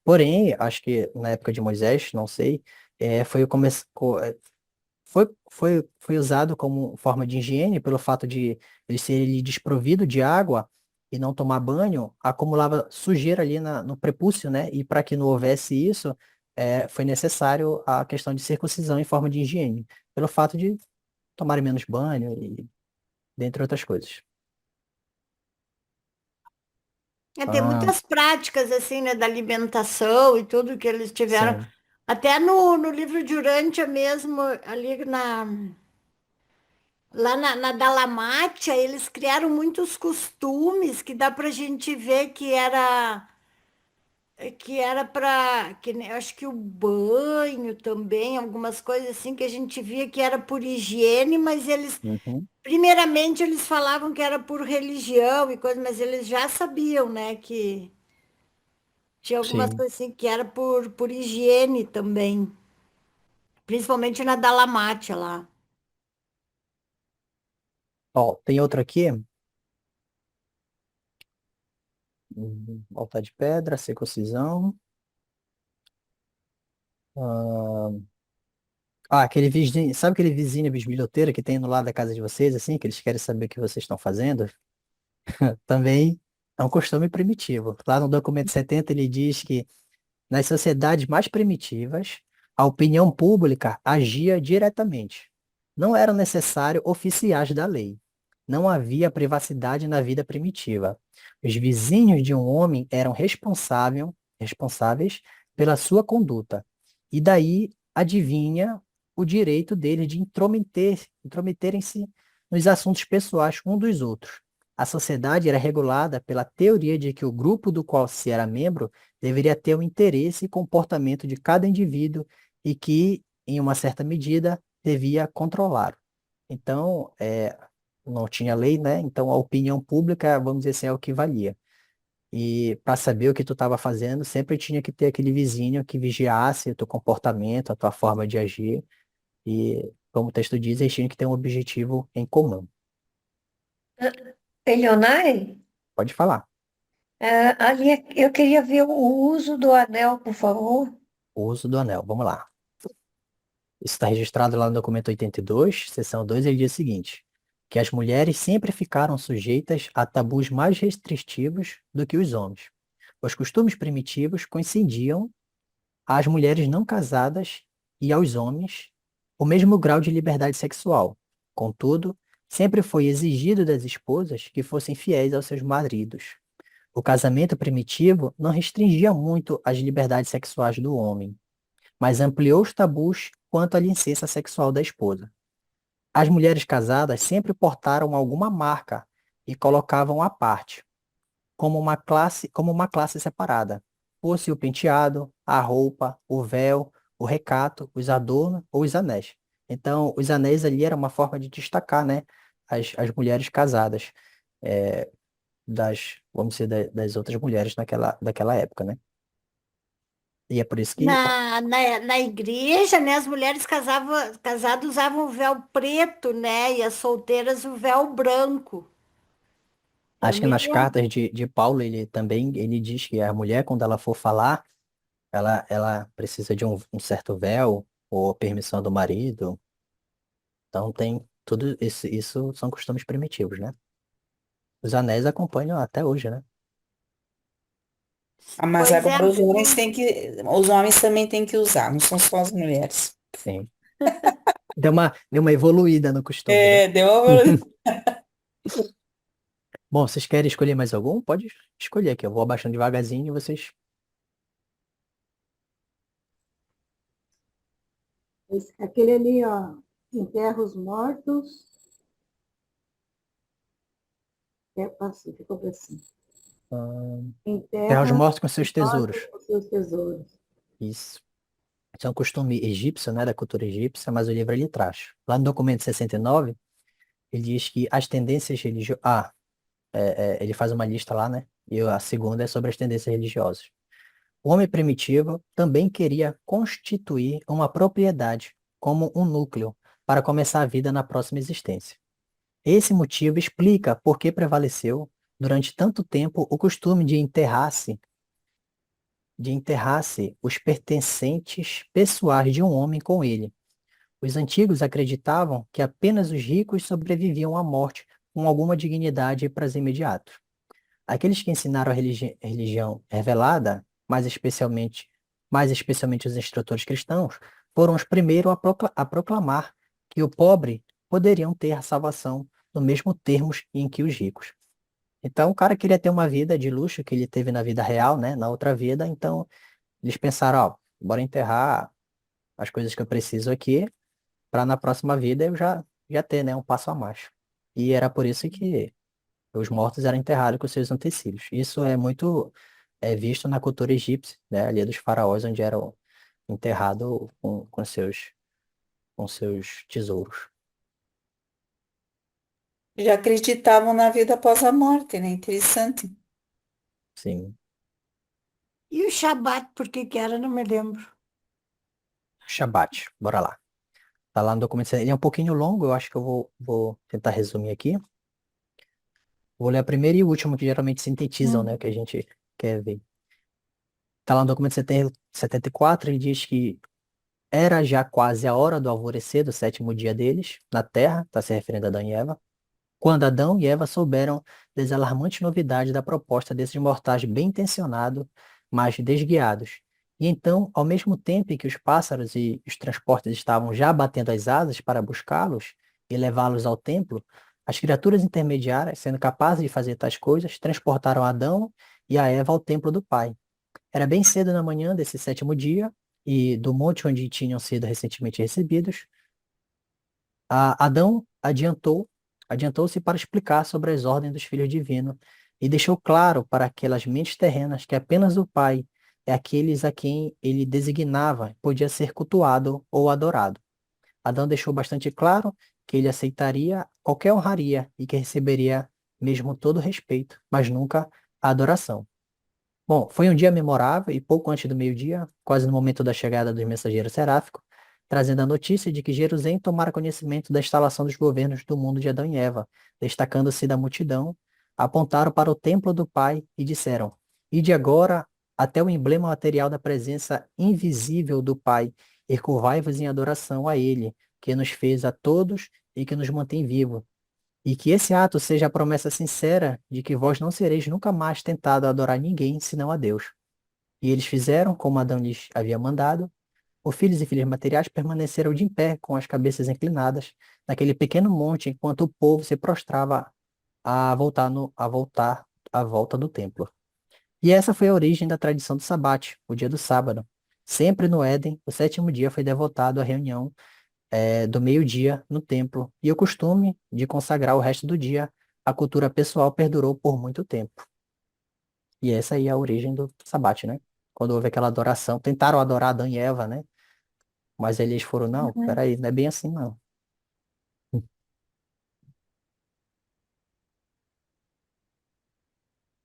Porém, acho que na época de Moisés, não sei, foi o começo, foi usado como forma de higiene pelo fato de ele ser ele desprovido de água e não tomar banho, acumulava sujeira ali no prepúcio, né? E para que não houvesse isso, foi necessário a questão de circuncisão em forma de higiene, pelo fato de tomarem menos banho e dentre outras coisas. tem Ah, muitas práticas assim, né, da alimentação e tudo que eles tiveram. sim. Até no livro de Urântia mesmo, ali lá na Dalamátia, eles criaram muitos costumes que dá para a gente ver que era para que eu acho que o banho também, algumas coisas assim que a gente via que era por higiene, mas eles Uhum, primeiramente eles falavam que era por religião e coisa, mas eles já sabiam, né, que tinha algumas sim. coisas assim que era por higiene também, principalmente na Dalamátia lá. Ó, tem outro aqui. Altar de pedra, circuncisão. Ah, aquele vizinho, sabe aquele vizinho bisbilhoteiro que tem no lado da casa de vocês, assim, que eles querem saber o que vocês estão fazendo? Também é um costume primitivo. Lá no documento 70 ele diz que nas sociedades mais primitivas, a opinião pública agia diretamente. Não eram necessários oficiais da lei. Não havia privacidade na vida primitiva. Os vizinhos de um homem eram responsáveis pela sua conduta. E daí adivinha o direito deles de intrometerem-se nos assuntos pessoais um dos outros. A sociedade era regulada pela teoria de que o grupo do qual se era membro deveria ter o interesse e comportamento de cada indivíduo e que, em uma certa medida, devia controlá-lo. Então, não tinha lei, né? Então, a opinião pública, vamos dizer assim, é o que valia. E para saber o que tu estava fazendo, sempre tinha que ter aquele vizinho que vigiasse o teu comportamento, a tua forma de agir. E, como o texto diz, eles tinham que ter um objetivo em comum. Elionai, Pode falar. ali eu queria ver o uso do anel, por favor. O uso do anel. Vamos lá. Isso está registrado lá no documento 82, seção 2, ele diz o seguinte, que as mulheres sempre ficaram sujeitas a tabus mais restritivos do que os homens. Os costumes primitivos concediam às mulheres não casadas e aos homens o mesmo grau de liberdade sexual. Contudo, sempre foi exigido das esposas que fossem fiéis aos seus maridos. O casamento primitivo não restringia muito as liberdades sexuais do homem, mas ampliou os tabus quanto à licença sexual da esposa. As mulheres casadas sempre portaram alguma marca e colocavam à parte, como uma classe separada, fosse o penteado, a roupa, o véu, o recato, os adornos ou os anéis. Então, os anéis ali era uma forma de destacar, né, as mulheres casadas, vamos dizer, das outras mulheres daquela época, né? E é por isso que Na igreja, né, as mulheres casadas usavam o véu preto, né, e as solteiras o véu branco. Eu acho que me nas lembro. cartas de Paulo, ele diz que a mulher, quando ela for falar, ela precisa de um certo véu ou permissão do marido. Então tem tudo isso são costumes primitivos, né? Os anéis acompanham até hoje, né? Ah, mas Pois é, agora os homens também têm que usar, não são só as mulheres. Sim. Deu uma evoluída no costume, né? É, deu uma... Bom, vocês querem escolher mais algum? Pode escolher aqui. Eu vou abaixando devagarzinho e vocês. Aquele ali, ó, enterra os mortos, é assim, ficou assim. ah, Terra os Enterra mortos com os seus mortos tesouros. com seus tesouros. Isso. Isso é um costume egípcio, né? Da cultura egípcia, mas o livro ele traz. Lá no documento 69, ele diz que as tendências religiosas. Ele faz uma lista lá, né? E a segunda é sobre as tendências religiosas. O homem primitivo também queria constituir uma propriedade como um núcleo para começar a vida na próxima existência. Esse motivo explica por que prevaleceu durante tanto tempo o costume de enterrar-se os pertencentes pessoais de um homem com ele. Os antigos acreditavam que apenas os ricos sobreviviam à morte com alguma dignidade e prazer imediato. Aqueles que ensinaram a religião revelada, mais especialmente os instrutores cristãos, foram os primeiros a proclamar que o pobre poderiam ter a salvação no mesmo termos em que os ricos. Então, o cara queria ter uma vida de luxo que ele teve na vida real, né, na outra vida, então eles pensaram, ó, bora enterrar as coisas que eu preciso aqui, para na próxima vida eu já ter, né, um passo a mais. E era por isso que os mortos eram enterrados com seus utensílios. Isso é muito visto na cultura egípcia, né? Ali dos faraós, onde eram enterrados com seus tesouros. Já acreditavam na vida após a morte, né? Interessante. Sim. E o Shabat, por que que era? Não me lembro. Shabat, bora lá. Tá lá no documento. Ele é um pouquinho longo, eu acho que eu vou tentar resumir aqui. Vou ler a primeira e a última, que geralmente sintetizam, né, o que a gente quer ver. Tá lá no documento 74, ele diz que era já quase a hora do alvorecer do sétimo dia deles, na terra, está se referindo a Adão e Eva, quando Adão e Eva souberam das alarmantes novidades da proposta desses mortais bem-intencionados, mas desguiados. E então, ao mesmo tempo em que os pássaros e os transportes estavam já batendo as asas para buscá-los e levá-los ao templo, as criaturas intermediárias, sendo capazes de fazer tais coisas, transportaram Adão e a Eva ao templo do Pai. Era bem cedo na manhã desse sétimo dia, e do monte onde tinham sido recentemente recebidos, Adão adiantou-se para explicar sobre as ordens dos filhos divinos e deixou claro para aquelas mentes terrenas que apenas o Pai é aqueles a quem ele designava podia ser cultuado ou adorado. Adão deixou bastante claro que ele aceitaria qualquer honraria e que receberia mesmo todo o respeito, mas nunca a adoração. Bom, foi um dia memorável e pouco antes do meio-dia, quase no momento da chegada dos mensageiros seráficos, trazendo a notícia de que Jerusalém tomara conhecimento da instalação dos governos do mundo de Adão e Eva, destacando-se da multidão, apontaram para o templo do Pai e disseram: Ide agora até o emblema material da presença invisível do Pai, e curvai-vos em adoração a Ele, que nos fez a todos e que nos mantém vivos. E que esse ato seja a promessa sincera de que vós não sereis nunca mais tentado a adorar ninguém senão a Deus. E eles fizeram como Adão lhes havia mandado. Os filhos e filhas materiais permaneceram de em pé, com as cabeças inclinadas, naquele pequeno monte, enquanto o povo se prostrava a voltar à volta do templo. E essa foi a origem da tradição do sabate, o dia do sábado. Sempre no Éden, o sétimo dia foi devotado à reunião do meio-dia no templo, e o costume de consagrar o resto do dia à cultura pessoal perdurou por muito tempo. E essa aí é a origem do sabate, né? Quando houve aquela adoração, tentaram adorar Adão e Eva, né? Mas eles foram, não, Uhum. peraí, não é bem assim, não.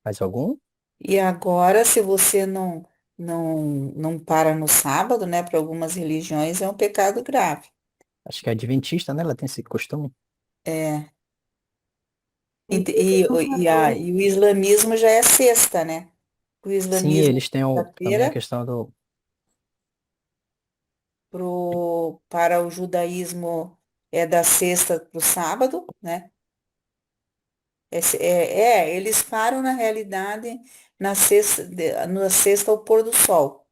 Mais algum? E agora, se você não para no sábado, né? Para algumas religiões é um pecado grave. Acho que é adventista, né? Ela tem esse costume. É. E, Tem que fazer. e o islamismo já é sexta, né? O Sim, islamismo eles têm também a sexta-feira, questão do. para o judaísmo é da sexta para o sábado, né? Eles param na realidade na sexta ao pôr do sol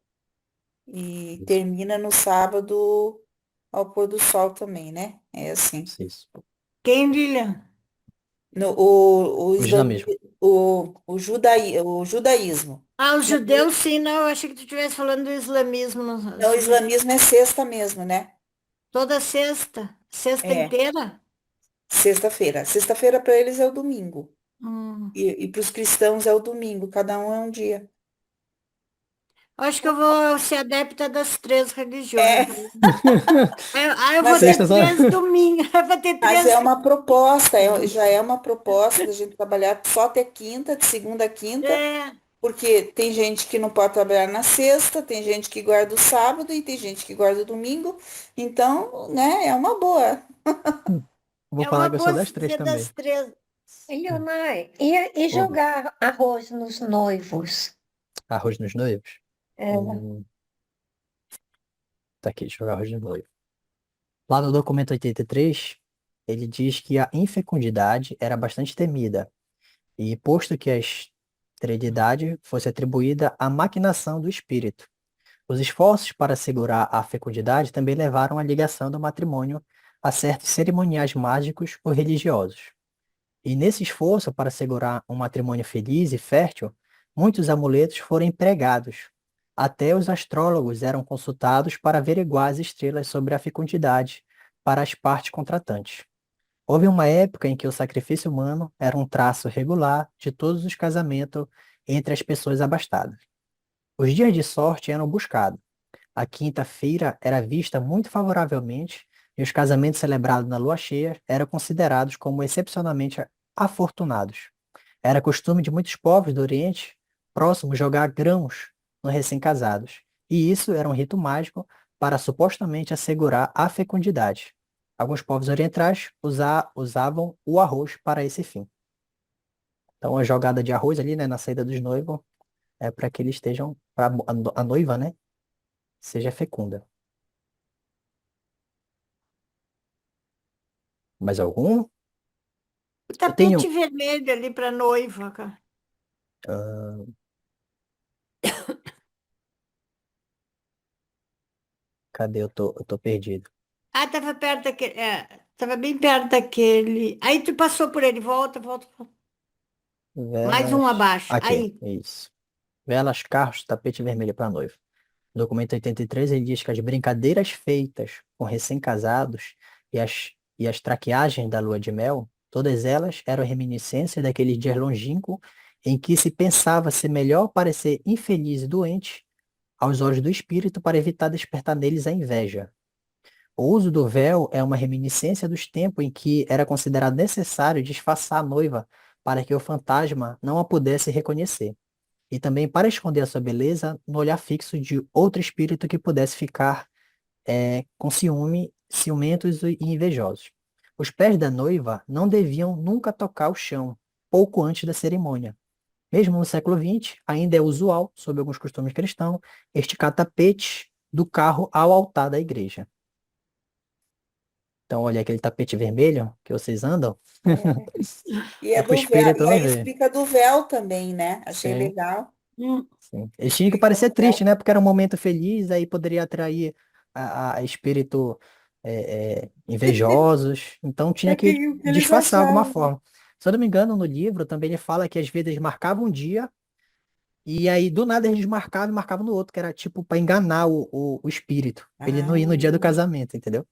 e Isso, termina no sábado ao pôr do sol também, né? É assim. isso. Quem, Lilian? No, o, O islami, islamismo. o judaísmo. Ah, os No- judeus, sim, não, eu achei que tu estivesse falando do islamismo. Não, o islamismo é sexta mesmo, né? Toda sexta, sexta É, inteira. sexta-feira. Sexta-feira para eles é o domingo. Hum. E para os cristãos é o domingo, cada um é um dia. Acho que eu vou ser adepta das três religiões. É, Aí eu vou mas ter Sexta só. três domingos, eu vou ter Mas é três. uma proposta, já é uma proposta da gente trabalhar só até quinta, de segunda a quinta, É, porque tem gente que não pode trabalhar na sexta, tem gente que guarda o sábado e tem gente que guarda o domingo. Então, né, é uma boa. Vou é falar uma que eu sou boa das três ser das também. três. Leonai, e Ouve. jogar arroz nos noivos? Arroz nos noivos? É, Hum, tá aqui, jogar arroz nos noivos. Lá no documento 83, ele diz que a infecundidade era bastante temida, e posto que a esterilidade fosse atribuída à maquinação do espírito. Os esforços para assegurar a fecundidade também levaram à ligação do matrimônio a certos cerimoniais mágicos ou religiosos. E nesse esforço para assegurar um matrimônio feliz e fértil, muitos amuletos foram empregados. Até os astrólogos eram consultados para averiguar as estrelas sobre a fecundidade para as partes contratantes. Houve uma época em que o sacrifício humano era um traço regular de todos os casamentos entre as pessoas abastadas. Os dias de sorte eram buscados. A quinta-feira era vista muito favoravelmente e os casamentos celebrados na lua cheia eram considerados como excepcionalmente afortunados. Era costume de muitos povos do Oriente Próximo jogar grãos nos recém-casados, e isso era um rito mágico para supostamente assegurar a fecundidade. Alguns povos orientais usavam o arroz para esse fim. Então, a jogada de arroz ali, né, na saída dos noivos, é para que eles estejam, para a noiva, né, seja fecunda. Mais algum? O Eu tapete tenho. vermelho ali para noiva, cara. ah, Cadê? Eu tô perdido. Ah, tava perto daquele. É, tava bem perto daquele. Aí tu passou por ele, volta, volta, volta. Mais um Velas. abaixo. Aqui, Aí. isso. Velas, carros, tapete vermelho para noiva. No documento 83, ele diz que as brincadeiras feitas com recém-casados e as traqueagens da lua de mel, todas elas eram reminiscências daqueles dias longínquos em que se pensava ser melhor parecer infeliz e doente aos olhos do espírito para evitar despertar neles a inveja. O uso do véu é uma reminiscência dos tempos em que era considerado necessário disfarçar a noiva para que o fantasma não a pudesse reconhecer, e também para esconder a sua beleza no olhar fixo de outro espírito que pudesse ficar com ciumentos e invejosos. Os pés da noiva não deviam nunca tocar o chão, pouco antes da cerimônia. Mesmo no século XX, ainda é usual, sob alguns costumes cristãos, esticar tapete do carro ao altar da igreja. Então, olha aquele tapete vermelho que vocês andam, E é é para o do véu, espírito e não aí ver. explica do véu também, né? Achei Sim, legal. Hum. sim. Eles tinham que Explica parecer do triste, véu. né? Porque era um momento feliz, aí poderia atrair a espírito invejosos. Então É tinha que o que eles disfarçar de alguma acharam, né? forma. Se eu não me engano, no livro também ele fala que às vezes eles marcavam um dia e aí do nada eles marcavam e marcavam no outro, que era tipo para enganar o espírito, pra ele não ir no dia do Ah, casamento, entendeu?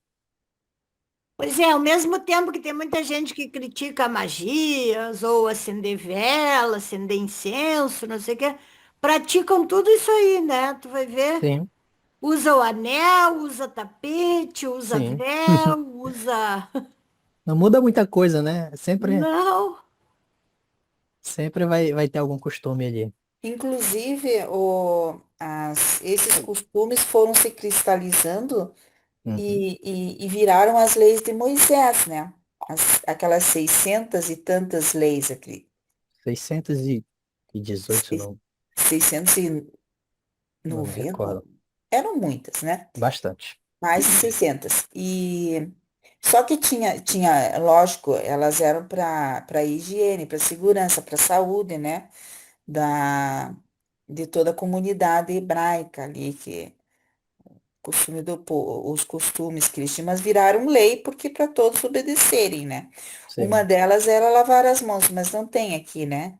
Pois é, ao mesmo tempo que tem muita gente que critica magias, ou acender vela, acender incenso, não sei o quê, praticam tudo isso aí, né? Tu vai ver. Sim, Usa o anel, usa tapete, usa sim. véu, usa. Não muda muita coisa, né? Não. Sempre vai ter algum costume ali. inclusive, esses costumes foram se cristalizando Uhum. e viraram as leis de Moisés, né? Aquelas 600 e tantas leis aqui. 618, se eu Seis- não, não me 690, recordo. eram muitas, né? Bastante. Mais de 600. Só que lógico, elas eram para higiene, para segurança, para saúde, né? Da, de toda a comunidade hebraica ali, que os costumes que eles tinham, mas viraram lei porque para todos obedecerem, né? Uma Sim. delas era lavar as mãos, mas não tem aqui, né?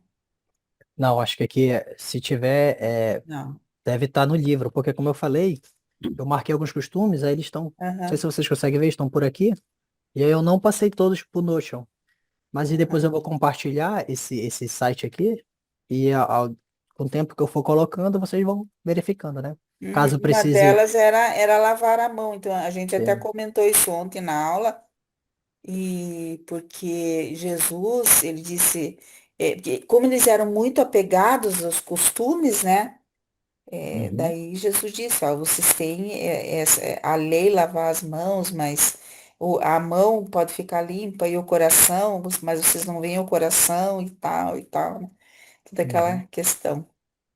Não, acho que aqui, se tiver, Não. deve estar no livro, porque como eu falei, eu marquei alguns costumes, aí eles estão, não sei Aham, se vocês conseguem ver, estão por aqui, e aí eu não passei todos pro Notion, mas e depois eu aham. vou compartilhar esse site aqui, e com o tempo que eu for colocando, vocês vão verificando, né? Uhum. Caso Uma precise. delas era lavar a mão, então a gente até Sim. comentou isso ontem na aula, e porque Jesus, ele disse, porque como eles eram muito apegados aos costumes, né? Uhum. Daí Jesus disse, ó, vocês têm a lei lavar as mãos, mas a mão pode ficar limpa e o coração, mas vocês não veem o coração e tal, né? Toda aquela Uhum. questão.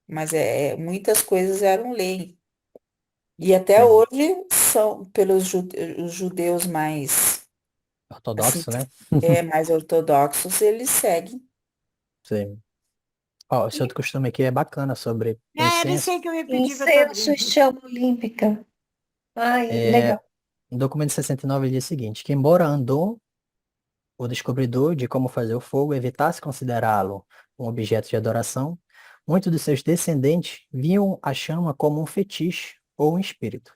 Mas muitas coisas eram lei. E até Sim. hoje são pelos os judeus mais, assim, Ortodoxo, né? mais ortodoxos, eles seguem. Sim. Ó, esse outro costume aqui é bacana sobre o Ah, era isso incenso. aí que eu ia pedir para tu Incenso abrir. e chama olímpica. Ai, É, legal. no documento 69 ele diz o seguinte, que embora Andon, o descobridor de como fazer o fogo, evitasse considerá-lo um objeto de adoração, muitos de seus descendentes viam a chama como um fetiche ou um espírito.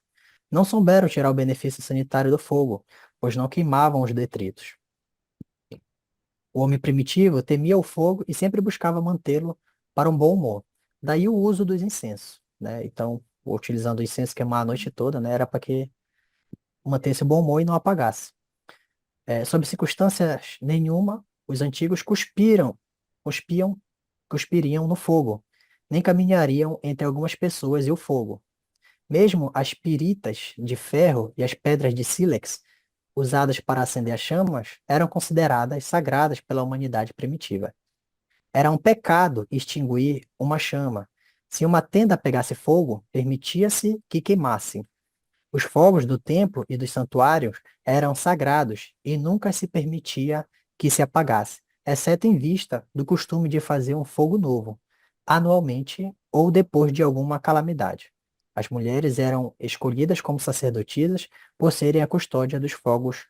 Não souberam tirar o benefício sanitário do fogo, pois não queimavam os detritos. O homem primitivo temia o fogo e sempre buscava mantê-lo para um bom humor. Daí o uso dos incensos, né? Então, utilizando o incenso queimar a noite toda, né? Era para que mantesse o bom humor e não apagasse. Sob circunstâncias nenhuma, os antigos cuspiam, cuspiriam no fogo, nem caminhariam entre algumas pessoas e o fogo. Mesmo as piritas de ferro e as pedras de sílex, usadas para acender as chamas, eram consideradas sagradas pela humanidade primitiva. Era um pecado extinguir uma chama. Se uma tenda pegasse fogo, permitia-se que queimasse. Os fogos do templo e dos santuários eram sagrados e nunca se permitia que se apagasse, exceto em vista do costume de fazer um fogo novo, anualmente ou depois de alguma calamidade. As mulheres eram escolhidas como sacerdotisas por serem a custódia dos fogos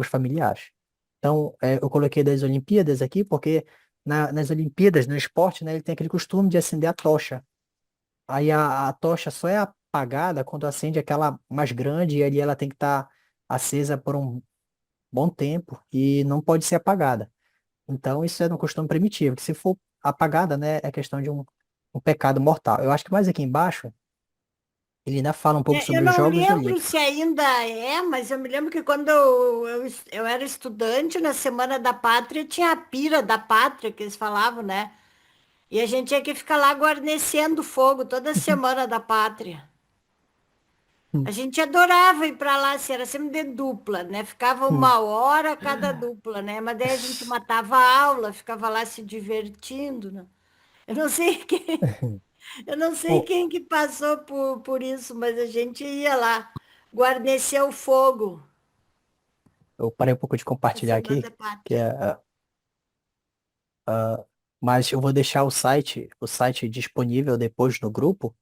familiares. Então, eu coloquei das Olimpíadas aqui porque nas Olimpíadas, no esporte, né, ele tem aquele costume de acender a tocha. Aí a tocha só é apagada quando acende aquela mais grande e ali ela tem que estar acesa por um bom tempo e não pode ser apagada. Então isso é um costume primitivo, que se for apagada, né, é questão de um pecado mortal. Eu acho que mais aqui embaixo ele ainda fala um pouco Eu sobre os não Jogos lembro se Olímpicos. ainda é, mas eu me lembro que quando eu era estudante, na Semana da Pátria, tinha a pira da pátria, que eles falavam, né? E a gente tinha que ficar lá guarnecendo fogo toda Semana da Pátria. A gente adorava ir para lá, assim, era sempre de dupla, né? Ficava Hum. 1 hora cada dupla, né? Mas daí a gente matava a aula, ficava lá se divertindo, né? Eu não sei quem, eu não sei Bom, quem que passou por isso, mas a gente ia lá guarnecer o fogo eu parei um pouco de na compartilhar Semana aqui, da que Pátria. mas eu vou deixar o site disponível depois no grupo,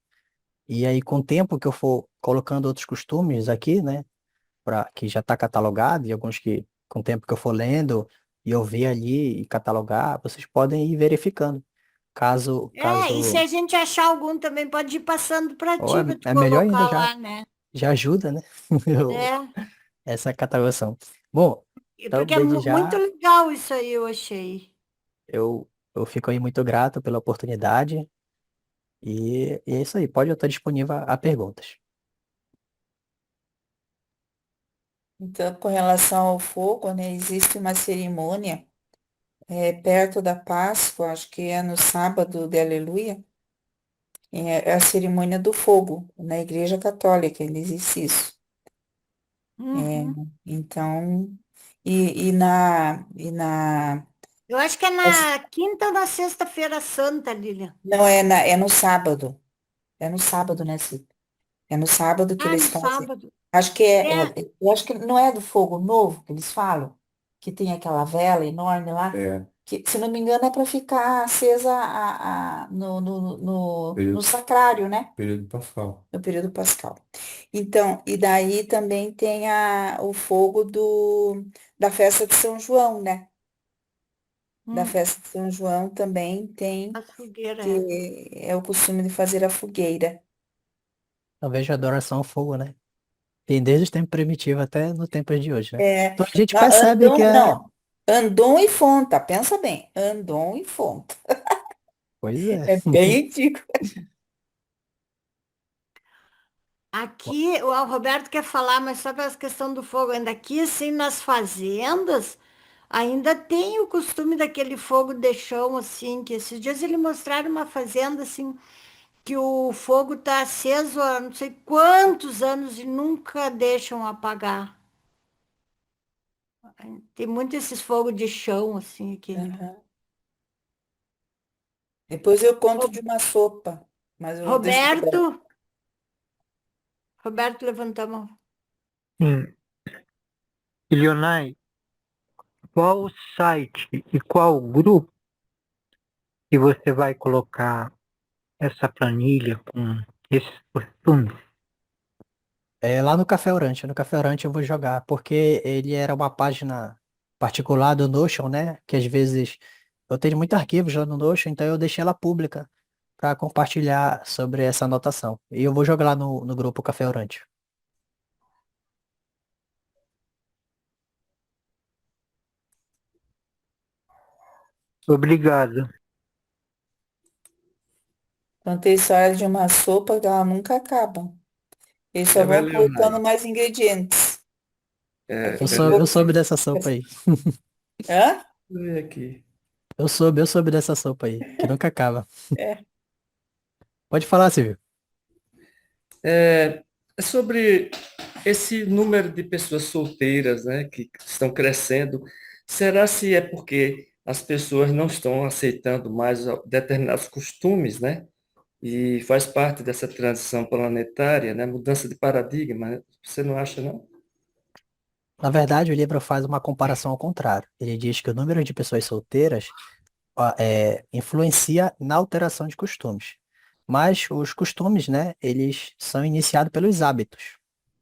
e aí com o tempo que eu for colocando outros costumes aqui, né? Que já está catalogado, e alguns que, com o tempo que eu for lendo, e eu ver ali e catalogar, vocês podem ir verificando. E se a gente achar algum também pode ir passando para Ou ti, para tu é melhor ainda, colocar lá, né? já ajuda, né? É, Essa catalogação. Bom, então, porque é desde muito já, legal isso aí, eu achei. eu fico aí muito grato pela oportunidade, e é isso aí, pode estar disponível a perguntas. Então, com relação ao fogo, né, existe uma cerimônia perto da Páscoa, acho que é no sábado de Aleluia, é a cerimônia do fogo, na Igreja Católica, ainda existe isso. É, Uhum. então, e na, Eu acho que é na quinta ou na sexta-feira santa, Lilian. não, é no sábado, né, Cida? É no sábado que Ah, eles no fazem. sábado. Acho que É, eu acho que não é do fogo novo que eles falam, que tem aquela vela enorme lá, que, se não me engano, é para ficar acesa no sacrário, né? No período pascal. Então, e daí também tem o fogo da festa de São João, né? Da hum, festa de São João também tem, as fogueiras, é. que é o costume de fazer a fogueira. Talvez a adoração ao fogo, né? Tem desde os tempos primitivos até no tempo de hoje, né? É, Então a gente percebe que Andon, é. não, Andon e Fonta, pensa bem, Andon e Fonta. Pois é. É bem antigo. Aqui, o Roberto quer falar, mas só pela questão do fogo, ainda aqui, assim, nas fazendas, ainda tem o costume daquele fogo de chão, assim, que esses dias ele mostraram uma fazenda, assim, que o fogo está aceso há não sei quantos anos e nunca deixam apagar. Tem muito esses fogos de chão, assim, aqui. Aham. Depois eu conto de Ro- uma sopa, mas eu deixo pro Roberto, Beto. Roberto levantou a mão. Sim. Ilionai, qual o site e qual grupo que você vai colocar essa planilha com esses costumes? É lá no Café Orante. No Café Orante eu vou jogar, porque ele era uma página particular do Notion, né? Que às vezes eu tenho muitos arquivos lá no Notion, então eu deixei ela pública para compartilhar sobre essa anotação. E eu vou jogar lá no grupo Café Orante. Obrigado. Contei a história de uma sopa que ela nunca acaba. Eles só É, vão Leonai, colocando mais ingredientes. Eu, Daqui a eu pouco. soube dessa sopa aí. Hã? deixa eu ver aqui. Eu soube dessa sopa aí, que nunca acaba. É. Pode falar, Silvio. É sobre esse número de pessoas solteiras, né, que estão crescendo. Será se é porque as pessoas não estão aceitando mais determinados costumes, né? E faz parte dessa transição planetária, né? Mudança de paradigma, né? Você não acha, não? Na verdade, o livro faz uma comparação ao contrário. Ele diz que o número de pessoas solteiras influencia na alteração de costumes. Mas os costumes, né, eles são iniciados pelos hábitos.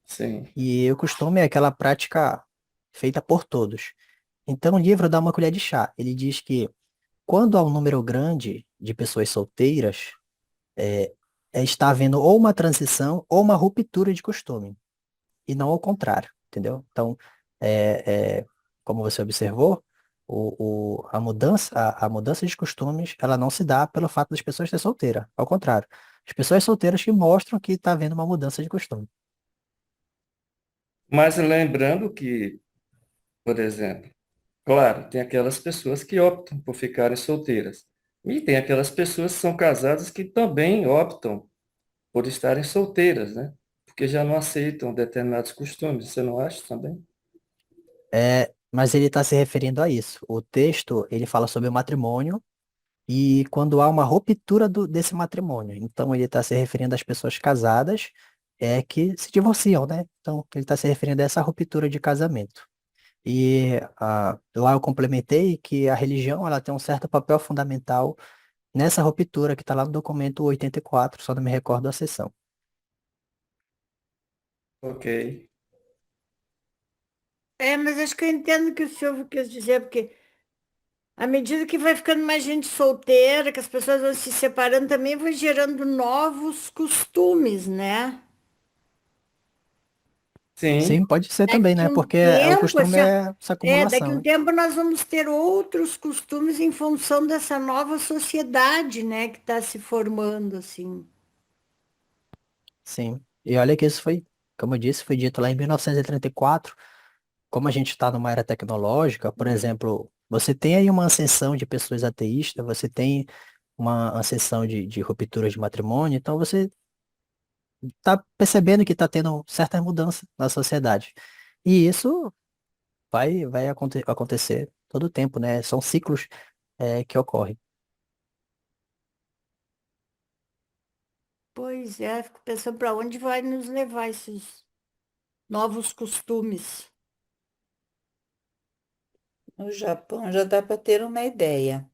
Sim. E o costume é aquela prática feita por todos. Então, o livro dá uma colher de chá. Ele diz que quando há um número grande de pessoas solteiras, é, está havendo ou uma transição ou uma ruptura de costume, e não ao contrário, entendeu? Então, é, como você observou, a mudança de costumes, ela não se dá pelo fato das pessoas serem solteiras, ao contrário. As pessoas solteiras que mostram que está havendo uma mudança de costume. Mas lembrando que, por exemplo, claro, tem aquelas pessoas que optam por ficarem solteiras. E tem aquelas pessoas que são casadas que também optam por estarem solteiras, né? Porque já não aceitam determinados costumes. Você não acha também? Mas ele está se referindo a isso. O texto, ele fala sobre o matrimônio e quando há uma ruptura desse matrimônio. Então, ele está se referindo às pessoas casadas que se divorciam, né? Então, ele está se referindo a essa ruptura de casamento. E lá eu complementei que a religião ela tem um certo papel fundamental nessa ruptura que está lá no documento 84, só não me recordo a seção. Ok. É, mas acho que eu entendo o que o Silvio quis dizer, porque à medida que vai ficando mais gente solteira, que as pessoas vão se separando, também vai gerando novos costumes, né? Sim, Sim, pode ser também, Daqui né? um Porque o tempo, costume assim, ó, é essa daqui acumulação, um né? tempo nós vamos ter outros costumes em função dessa nova sociedade, né, que está se formando, assim. Sim. E olha que isso foi, como eu disse, foi dito lá em 1934. Como a gente está numa era tecnológica, por exemplo, você tem aí uma ascensão de pessoas ateístas, você tem uma ascensão de rupturas de matrimônio, então você está percebendo que está tendo certas mudanças na sociedade. E isso vai acontecer todo o tempo, né? São ciclos que ocorrem. Pois é, fico pensando para onde vai nos levar esses novos costumes. No Japão já dá para ter uma ideia.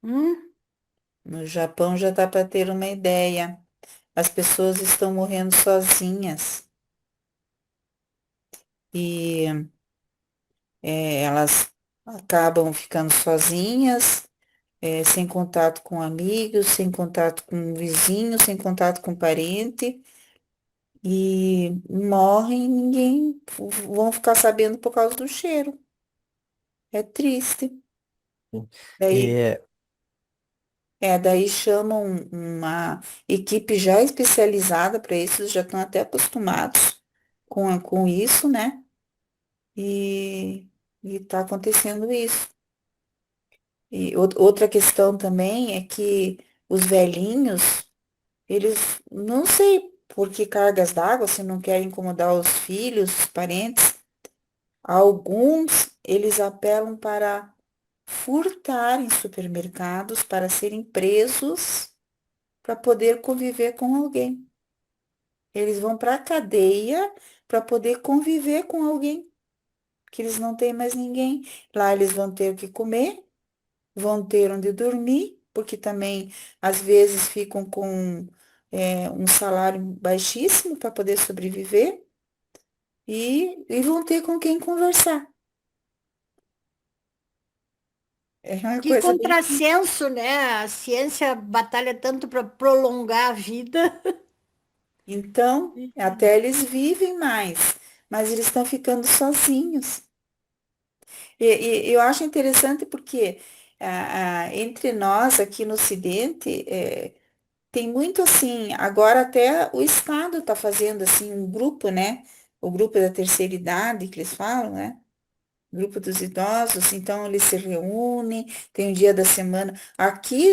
Hum? No Japão já dá para ter uma ideia. As pessoas estão morrendo sozinhas e elas acabam ficando sozinhas, sem contato com amigos, sem contato com vizinhos, sem contato com parente, e morrem e ninguém vão ficar sabendo por causa do cheiro. É triste. Daí, E daí chamam uma equipe já especializada para isso, eles já estão até acostumados com isso, né? E está acontecendo isso. E outra questão também é que os velhinhos, eles não sei por que cargas d'água, se não querem incomodar os filhos, os parentes, alguns eles apelam para furtar em supermercados para serem presos para poder conviver com alguém. Eles vão para a cadeia para poder conviver com alguém, que eles não têm mais ninguém. Lá eles vão ter o que comer, vão ter onde dormir, porque também às vezes ficam com um salário baixíssimo para poder sobreviver e vão ter com quem conversar. É uma Que coisa bem. contrassenso, né? A ciência batalha tanto para prolongar a vida. Então, até eles vivem mais, mas eles estão ficando sozinhos. E eu acho interessante porque entre nós aqui no Ocidente, tem muito assim, agora até o Estado está fazendo assim um grupo, né? O grupo da terceira idade que eles falam, né? Grupo dos idosos, então eles se reúnem, tem um dia da semana. Aqui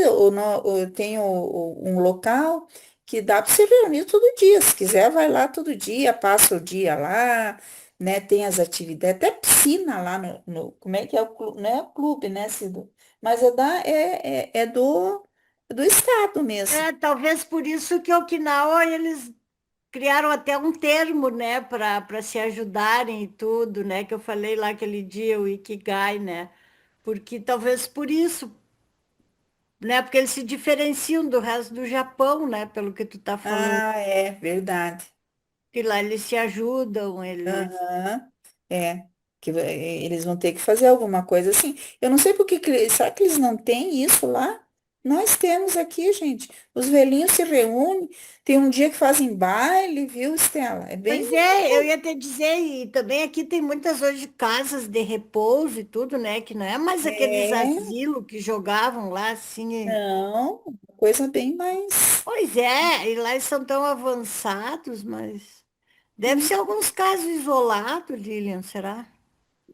tem um local que dá para se reunir todo dia. Se quiser, vai lá todo dia, passa o dia lá, né? Tem as atividades, até piscina lá como é que é o clube? Não é o clube, né, Cido? Mas é do estado mesmo. É, talvez por isso que Okinawa eles criaram até um termo, né, para se ajudarem e tudo, né, que eu falei lá aquele dia, o Ikigai, né? Porque talvez por isso, né, porque eles se diferenciam do resto do Japão, né, pelo que tu tá falando, Ah, é verdade. que lá eles se ajudam, eles. Aham, que eles vão ter que fazer alguma coisa assim. Eu não sei por que, será que eles não têm isso lá? Nós temos aqui, gente. Os velhinhos se reúnem, tem um dia que fazem baile, viu, Estela? É bem. Pois é, eu ia te dizer, e também aqui tem muitas hoje casas de repouso e tudo, né, que não é mais aqueles É, asilos que jogavam lá assim. não, uma coisa bem mais. Pois é, e lá eles são tão avançados, mas deve ser alguns casos isolados, Lilian, será?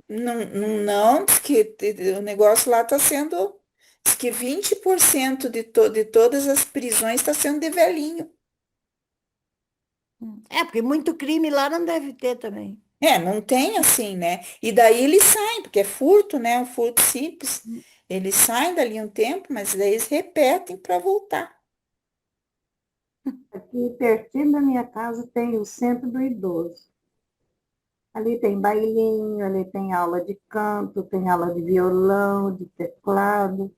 Não, não, diz que o negócio lá está sendo. Diz que 20% de todas as prisões está sendo de velhinho. É, porque muito crime lá não deve ter também. Não tem assim, né? E daí eles saem, porque é furto, né? Um furto simples. Eles saem dali um tempo, mas daí eles repetem para voltar. Aqui pertinho da minha casa tem o Centro do Idoso. Ali tem bailinho, ali tem aula de canto, tem aula de violão, de teclado.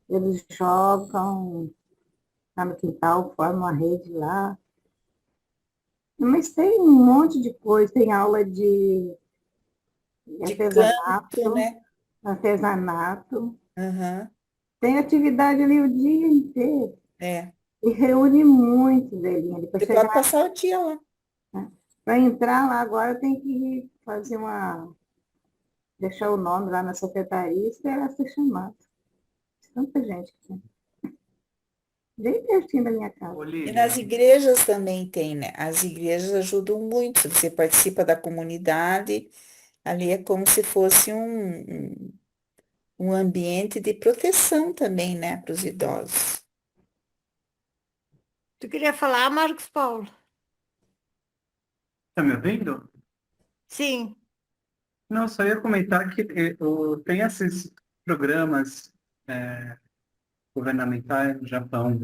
Eles jogam lá no quintal, formam uma rede lá. Mas tem um monte de coisa, tem aula de De canto, né? artesanato. Aham, Tem atividade ali o dia inteiro. é. E reúne muito velhinho ali. Para Você pode chegar, passar o dia lá. né? Para entrar lá agora tem que fazer deixar o nome lá na secretaria e esperar ser chamado. Tanta gente que tem. Bem pertinho da minha casa. Ô, E nas Lilian, igrejas também tem, né? As igrejas ajudam muito. Se você participa da comunidade, ali é como se fosse um ambiente de proteção também, né, para os idosos. Tu queria falar, Marcos Paulo? tá me ouvindo? Sim. Não, só ia comentar que tem esses programas governamentais no Japão,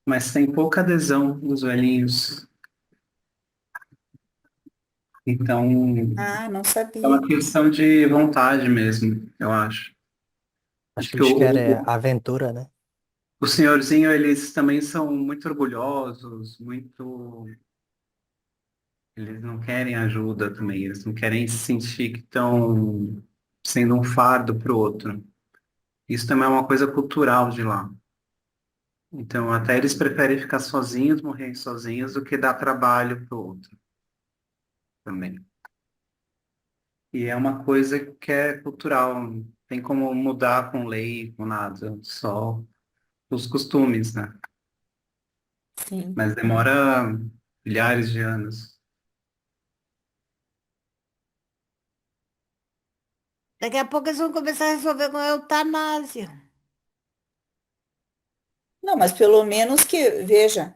mas tem pouca adesão dos velhinhos. Então, Ah, não é uma sabia. questão de vontade mesmo, eu acho. Acho que Porque eles querem aventura, né? o senhorzinho, eles também são muito orgulhosos, muito. Eles não querem ajuda também, eles não querem se sentir que estão sendo um fardo para o outro. Isso também é uma coisa cultural de lá. Então, até eles preferem ficar sozinhos, morrer sozinhos, do que dar trabalho para o outro também. E é uma coisa que é cultural, não tem como mudar com lei, com nada, só os costumes, né? Sim. Mas demora milhares de anos. Daqui a pouco eles vão começar a resolver com a eutanásia. Não, mas pelo menos que, veja,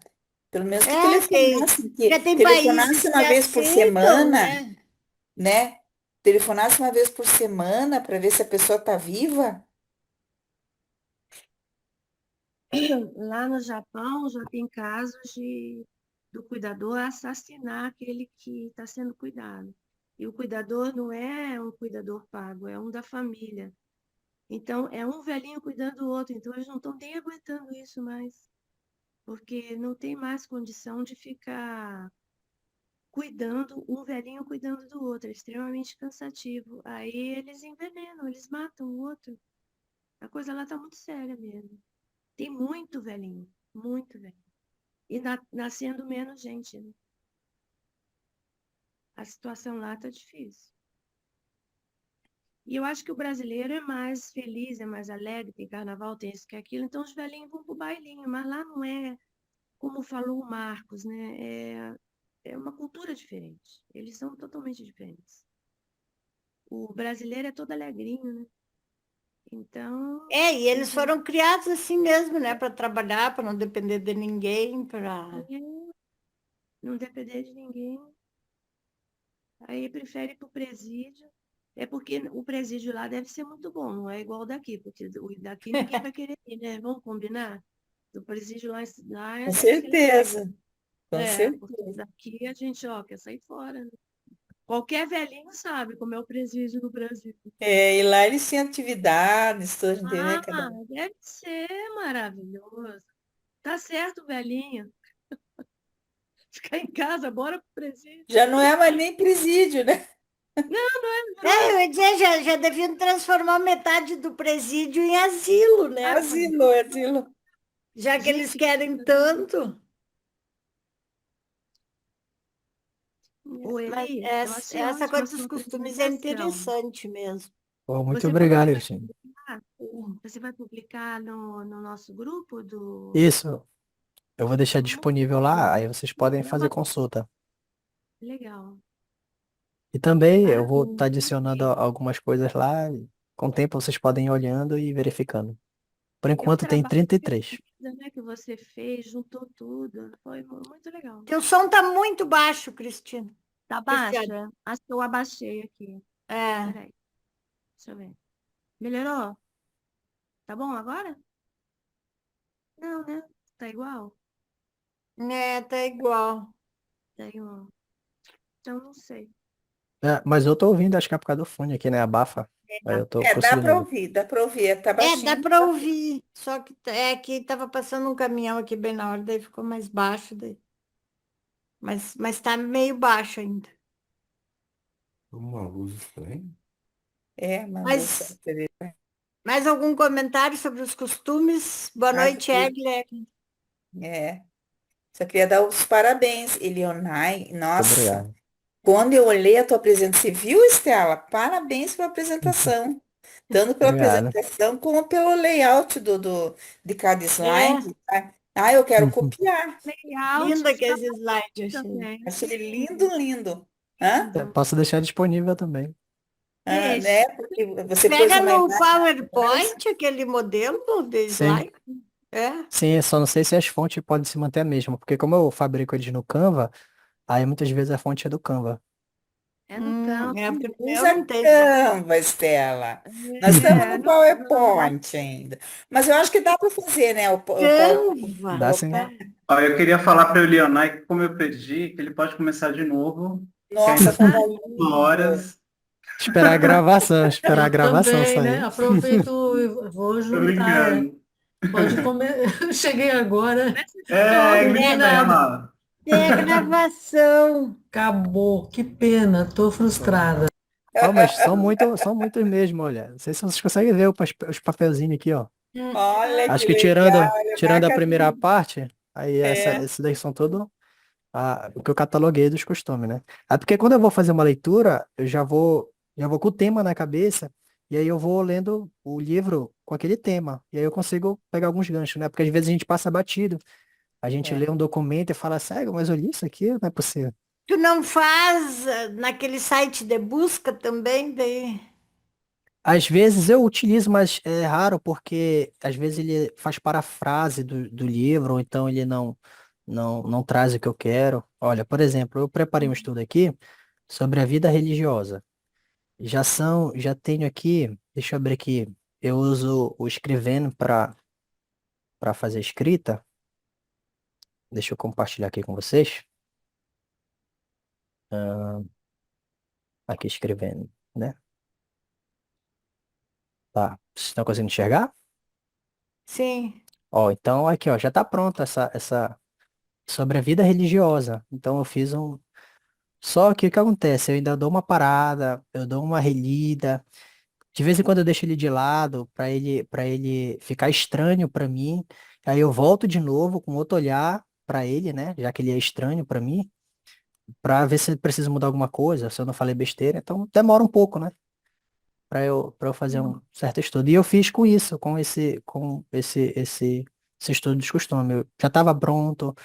pelo menos Já tem telefonasse países que uma vez por aceitam, semana, né? né? Telefonasse uma vez por semana para ver se a pessoa está viva. Lá no Japão já tem casos do cuidador assassinar aquele que está sendo cuidado. E o cuidador não é um cuidador pago, é um da família. Então, é um velhinho cuidando do outro. Então, eles não estão nem aguentando isso mais, porque não tem mais condição de ficar cuidando, um velhinho cuidando do outro. É extremamente cansativo. Aí eles envenenam, eles matam o outro. A coisa lá está muito séria mesmo. Tem muito velhinho, muito velhinho. E nascendo menos gente, né? A situação lá tá difícil. E eu acho que o brasileiro é mais feliz, é mais alegre, tem carnaval, tem isso que aquilo, então os velhinhos vão pro bailinho, mas lá não é, como falou o Marcos, né? É uma cultura diferente. Eles são totalmente diferentes. O brasileiro é todo alegrinho, né? Então, E eles eles foram criados assim mesmo, né? Para trabalhar, para não depender de ninguém, para. não depender de ninguém. Aí prefere ir para o presídio. É porque o presídio lá deve ser muito bom, não é igual o daqui, porque o daqui ninguém vai querer ir, né? Vamos combinar? O presídio lá é Com excelente. certeza, com Porque certeza. daqui a gente, ó, quer sair fora, né? Qualquer velhinho sabe como é o presídio no Brasil. É, e lá eles têm atividades, tudo, né? Ah, deve ser maravilhoso. Tá certo, velhinho. Ficar em casa, bora pro presídio. Já não é mais nem presídio, né? Eu ia dizer, já deviam transformar metade do presídio em asilo, né? Asilo, asilo. Já que eles Gente, querem tanto. ô Mas Eli, eu achei essa ótima a coisa dos sua costumes é apresentação. interessante mesmo. Pô, muito Você falou obrigado, que vai Cristina. publicar? Você vai publicar no nosso grupo do... Isso, eu vou deixar disponível lá, aí vocês podem fazer consulta. Legal. E também eu vou Parabéns. estar adicionando algumas coisas lá, e com o tempo vocês podem ir olhando e verificando. Por E o enquanto tem trabalho 33. né, que você fez, juntou tudo. Foi muito legal. Teu som tá muito baixo, Cristina. Tá Cristiane. baixa? Acho que eu abaixei aqui. É, Peraí, deixa eu ver. Melhorou? Tá bom agora? Não, né? Tá igual? tá igual. Tá igual. Então, não sei. Mas eu tô ouvindo, acho que é por causa do fone aqui, né? Abafa. Aí eu tô É, dá conseguindo para ouvir. ouvir, dá para ouvir. Tá Dá baixinho. para ouvir. Só que é que tava passando um caminhão aqui bem na hora, daí ficou mais baixo. Daí. Mas tá meio baixo ainda. Uma luz estranha. É, mandou Mas certo. mais algum comentário sobre os costumes? Boa Acho noite, que Egler. é. Só queria dar os parabéns, Elionai. Muito Nossa, obrigado. quando eu olhei a tua apresentação, você viu, Estela? Parabéns pela apresentação. Tanto pela Obrigado. apresentação como pelo layout de cada É, slide. Tá? Ah, eu quero copiar. Layout linda que fica esse slide, bom achei. também. Achei lindo, lindo. Hã? Eu Lindo. posso deixar disponível também. Ah, Deixa. né? Porque você pôs Pega uma no imagem atrás. PowerPoint aquele modelo de Sim. slide. É. Sim, eu só não sei se as fontes podem se manter a mesma, porque como eu fabrico eles no Canva, aí muitas vezes a fonte é do Canva. É no Canva. porque eu Usa não tenho. Canva, Estela. Nós estamos É, no no, PowerPoint ainda. Mas eu acho que dá para fazer, né? O PowerPoint. Canva. Dá sim. Ó, eu queria falar para o Leonai que, como eu perdi, que ele pode começar de novo, que ainda Nossa, são tava 5 lindo. horas. Esperar a Eu gravação também, né? sair. Aproveito e vou Tô juntar. brincando. Pode comer. Eu cheguei agora, É, não vi muito bem, olha nada. lá. Tem a gravação. Acabou. Que pena. Tô frustrada. Ó, mas são muitos mesmo, olha. Não sei se vocês conseguem ver os papelzinhos aqui, ó. Olha Acho que que legal, é tirando a primeira marcadinho. parte, aí É, esses daí são tudo o que eu cataloguei dos costumes, né? É porque quando eu vou fazer uma leitura, eu já vou com o tema na cabeça, e aí eu vou lendo o livro com aquele tema, e aí eu consigo pegar alguns ganchos, né? Porque às vezes a gente passa batido, a gente é. lê um documento e fala, sério, mas eu li isso aqui, não é possível. Tu não faz naquele site de busca também? Daí... Às vezes eu utilizo, mas é raro porque às vezes ele faz parafrase do livro, ou então ele não traz o que eu quero. Olha, por exemplo, eu preparei um estudo aqui sobre a vida religiosa. Já tenho aqui, deixa eu abrir aqui, eu uso o Escrevendo para fazer escrita. Deixa eu compartilhar aqui com vocês. Ah, aqui escrevendo, né? Tá, vocês estão conseguindo enxergar? Sim. Ó, então aqui, ó, já tá pronta essa sobre a vida religiosa. Então eu fiz um. Só que o que acontece? Eu ainda dou uma parada, eu dou uma relida. De vez em quando eu deixo ele de lado para ele ficar estranho para mim. Aí eu volto de novo com outro olhar para ele, né? Já que ele é estranho para mim, para ver se eu preciso mudar alguma coisa, se eu não falei besteira. Então demora um pouco, né? Para eu fazer um certo estudo. E eu fiz com isso, esse estudo dos costumes. Eu já estava pronto.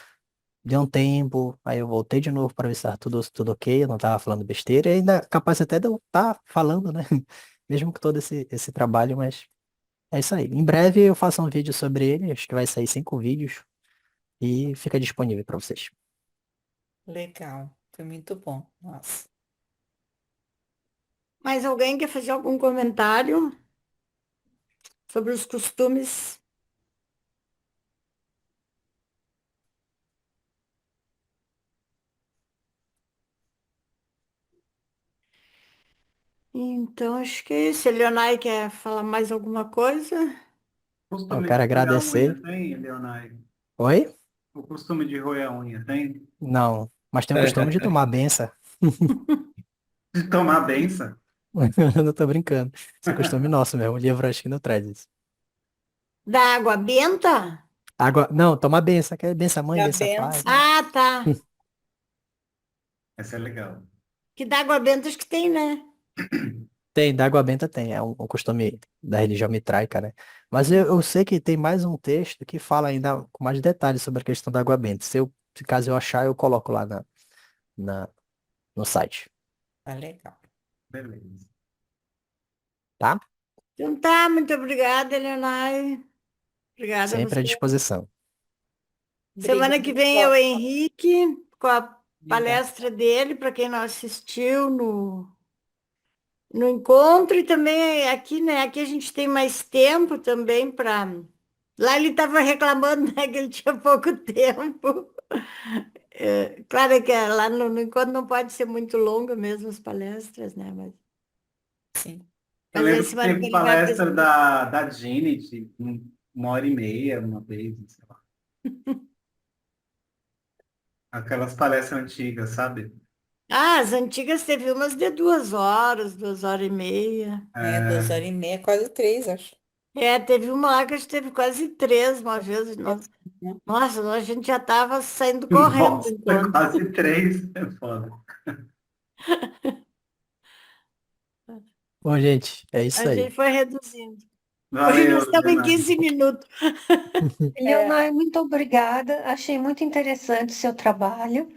Deu um tempo, aí eu voltei de novo para ver se estava tudo ok, eu não estava falando besteira, e ainda capaz até de eu estar falando, né? Mesmo com todo esse trabalho, mas é isso aí. Em breve eu faço um vídeo sobre ele, acho que vai sair 5 vídeos, e fica disponível para vocês. Legal. Foi muito bom. Nossa. Mais alguém quer fazer algum comentário sobre os costumes? Então, acho que é isso. A Leonai quer falar mais alguma coisa? Eu Costume quero de roer a unha agradecer. tem, Leonai? Oi? O costume de roer a unha tem? Não, mas tenho o costume de tomar benção. De tomar benção? Eu não tô brincando. Isso é costume nosso mesmo, o livro acho que não traz isso. Da água benta? Água, não, tomar benção, que é benção mãe, Da benção pai. benção. Ah, tá. Essa é legal. Que da água benta acho que tem, né? Tem, da água benta tem, é um costume da religião mitraica, né? Mas eu sei que tem mais um texto que fala ainda com mais detalhes sobre a questão da água benta. Se caso eu achar, eu coloco lá na, no site, Tá legal. Beleza. tá? Então tá, muito obrigada, Leonai. Obrigada a Sempre à você. disposição. Semana que vem é o Henrique com a Obrigada. palestra dele, para quem não assistiu no encontro, e também aqui, né? Aqui a gente tem mais tempo também para. Lá ele estava reclamando, né, que ele tinha pouco tempo. É, claro que lá no encontro não pode ser muito longa mesmo as palestras, né? Mas, Sim. Eu mas aí lembro que semana que teve vem ele vai palestra apresentar. da Gini, de 1 hora e meia, uma vez, sei lá. Aquelas palestras antigas, sabe? Ah, as antigas teve umas de 2 horas, 2 horas e meia. É, 2 horas e meia, quase 3, acho. É, teve uma lá que a gente teve quase 3 uma vez. Né? Nossa, a gente já estava saindo correndo do Nossa, encontro. quase 3, é foda. Bom, gente, é A isso aí. gente foi reduzindo. Hoje nós Valeu, estamos em Leonardo. 15 minutos. É, Leonardo, muito obrigada. Achei muito interessante o seu trabalho.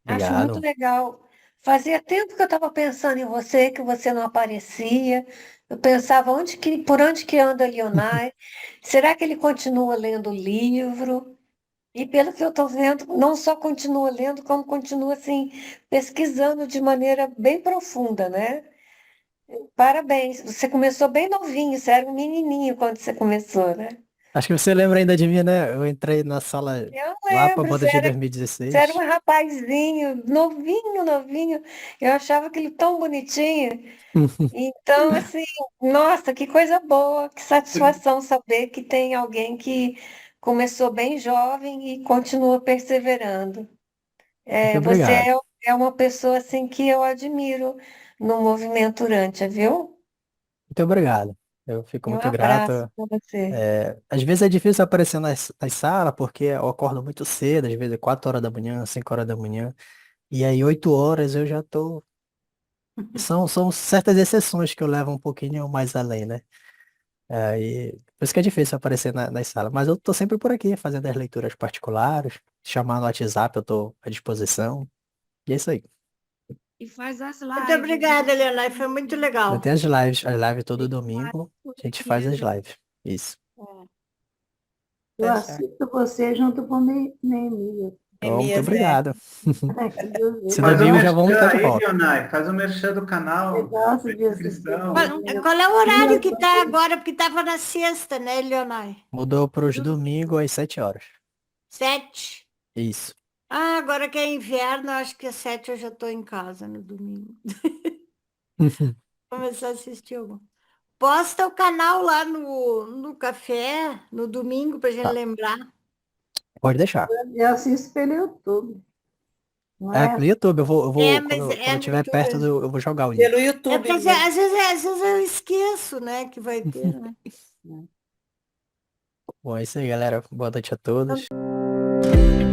Acho muito Obrigado. legal. Fazia tempo que eu estava pensando em você, que você não aparecia. Eu pensava por onde que anda Leonardo? Será que ele continua lendo livro? E pelo que eu estou vendo, não só continua lendo, como continua assim, pesquisando de maneira bem profunda, né? Parabéns. Você começou bem novinho, você era um menininho quando você começou, né? Acho que você lembra ainda de mim, né? Eu entrei na sala Eu lá para a lembro, boda de você era 2016. um rapazinho, novinho, novinho. Eu achava aquele tão bonitinho. Então, assim, nossa, que coisa boa, que satisfação saber que tem alguém que começou bem jovem e continua perseverando. Muito Você obrigado. é uma pessoa assim que eu admiro no movimento Urântia, viu? Muito obrigado. Eu fico E um muito abraço grato. para você. Às vezes é difícil aparecer nas salas, porque eu acordo muito cedo, às vezes 4 horas da manhã, 5 horas da manhã. E aí 8 horas eu já tô. São certas exceções que eu levo um pouquinho mais além, né? Aí, por isso que é difícil aparecer nas salas. Mas eu tô sempre por aqui, fazendo as leituras particulares, chamar no WhatsApp, eu tô à disposição. E é isso aí. E faz as Muito lives, né? obrigada, Leonai, foi muito Ainda legal. tem as lives todo Tem vários domingo, por a gente faz dia, as né? lives. Isso. Eu Tá certo. assisto você junto com Neemias. Então, muito Neemias, obrigado. Que Deus Se Faz o domingo já vamos merchan estar de aí, volta. Leonai. Faz o merchan do eu canal. gosto Faz de assistir inscrição. Qual, também. qual é o E horário meus que está agora? Porque estava na sexta, né, Leonai? Mudou para os domingos às 7 horas. 7. Isso. Ah, agora que é inverno, acho que às 7 eu já estou em casa no domingo. Começar a assistir algum. Posta o canal lá no café, no domingo, para a gente Tá, lembrar. pode deixar. eu assisto pelo YouTube, não É, é? no YouTube, É, quando, mas é quando eu no estiver perto, YouTube. eu vou jogar o pelo link. É YouTube porque mesmo. às vezes eu esqueço, né, que vai ter, né? Bom, é isso aí, galera. Boa noite a todos. Então,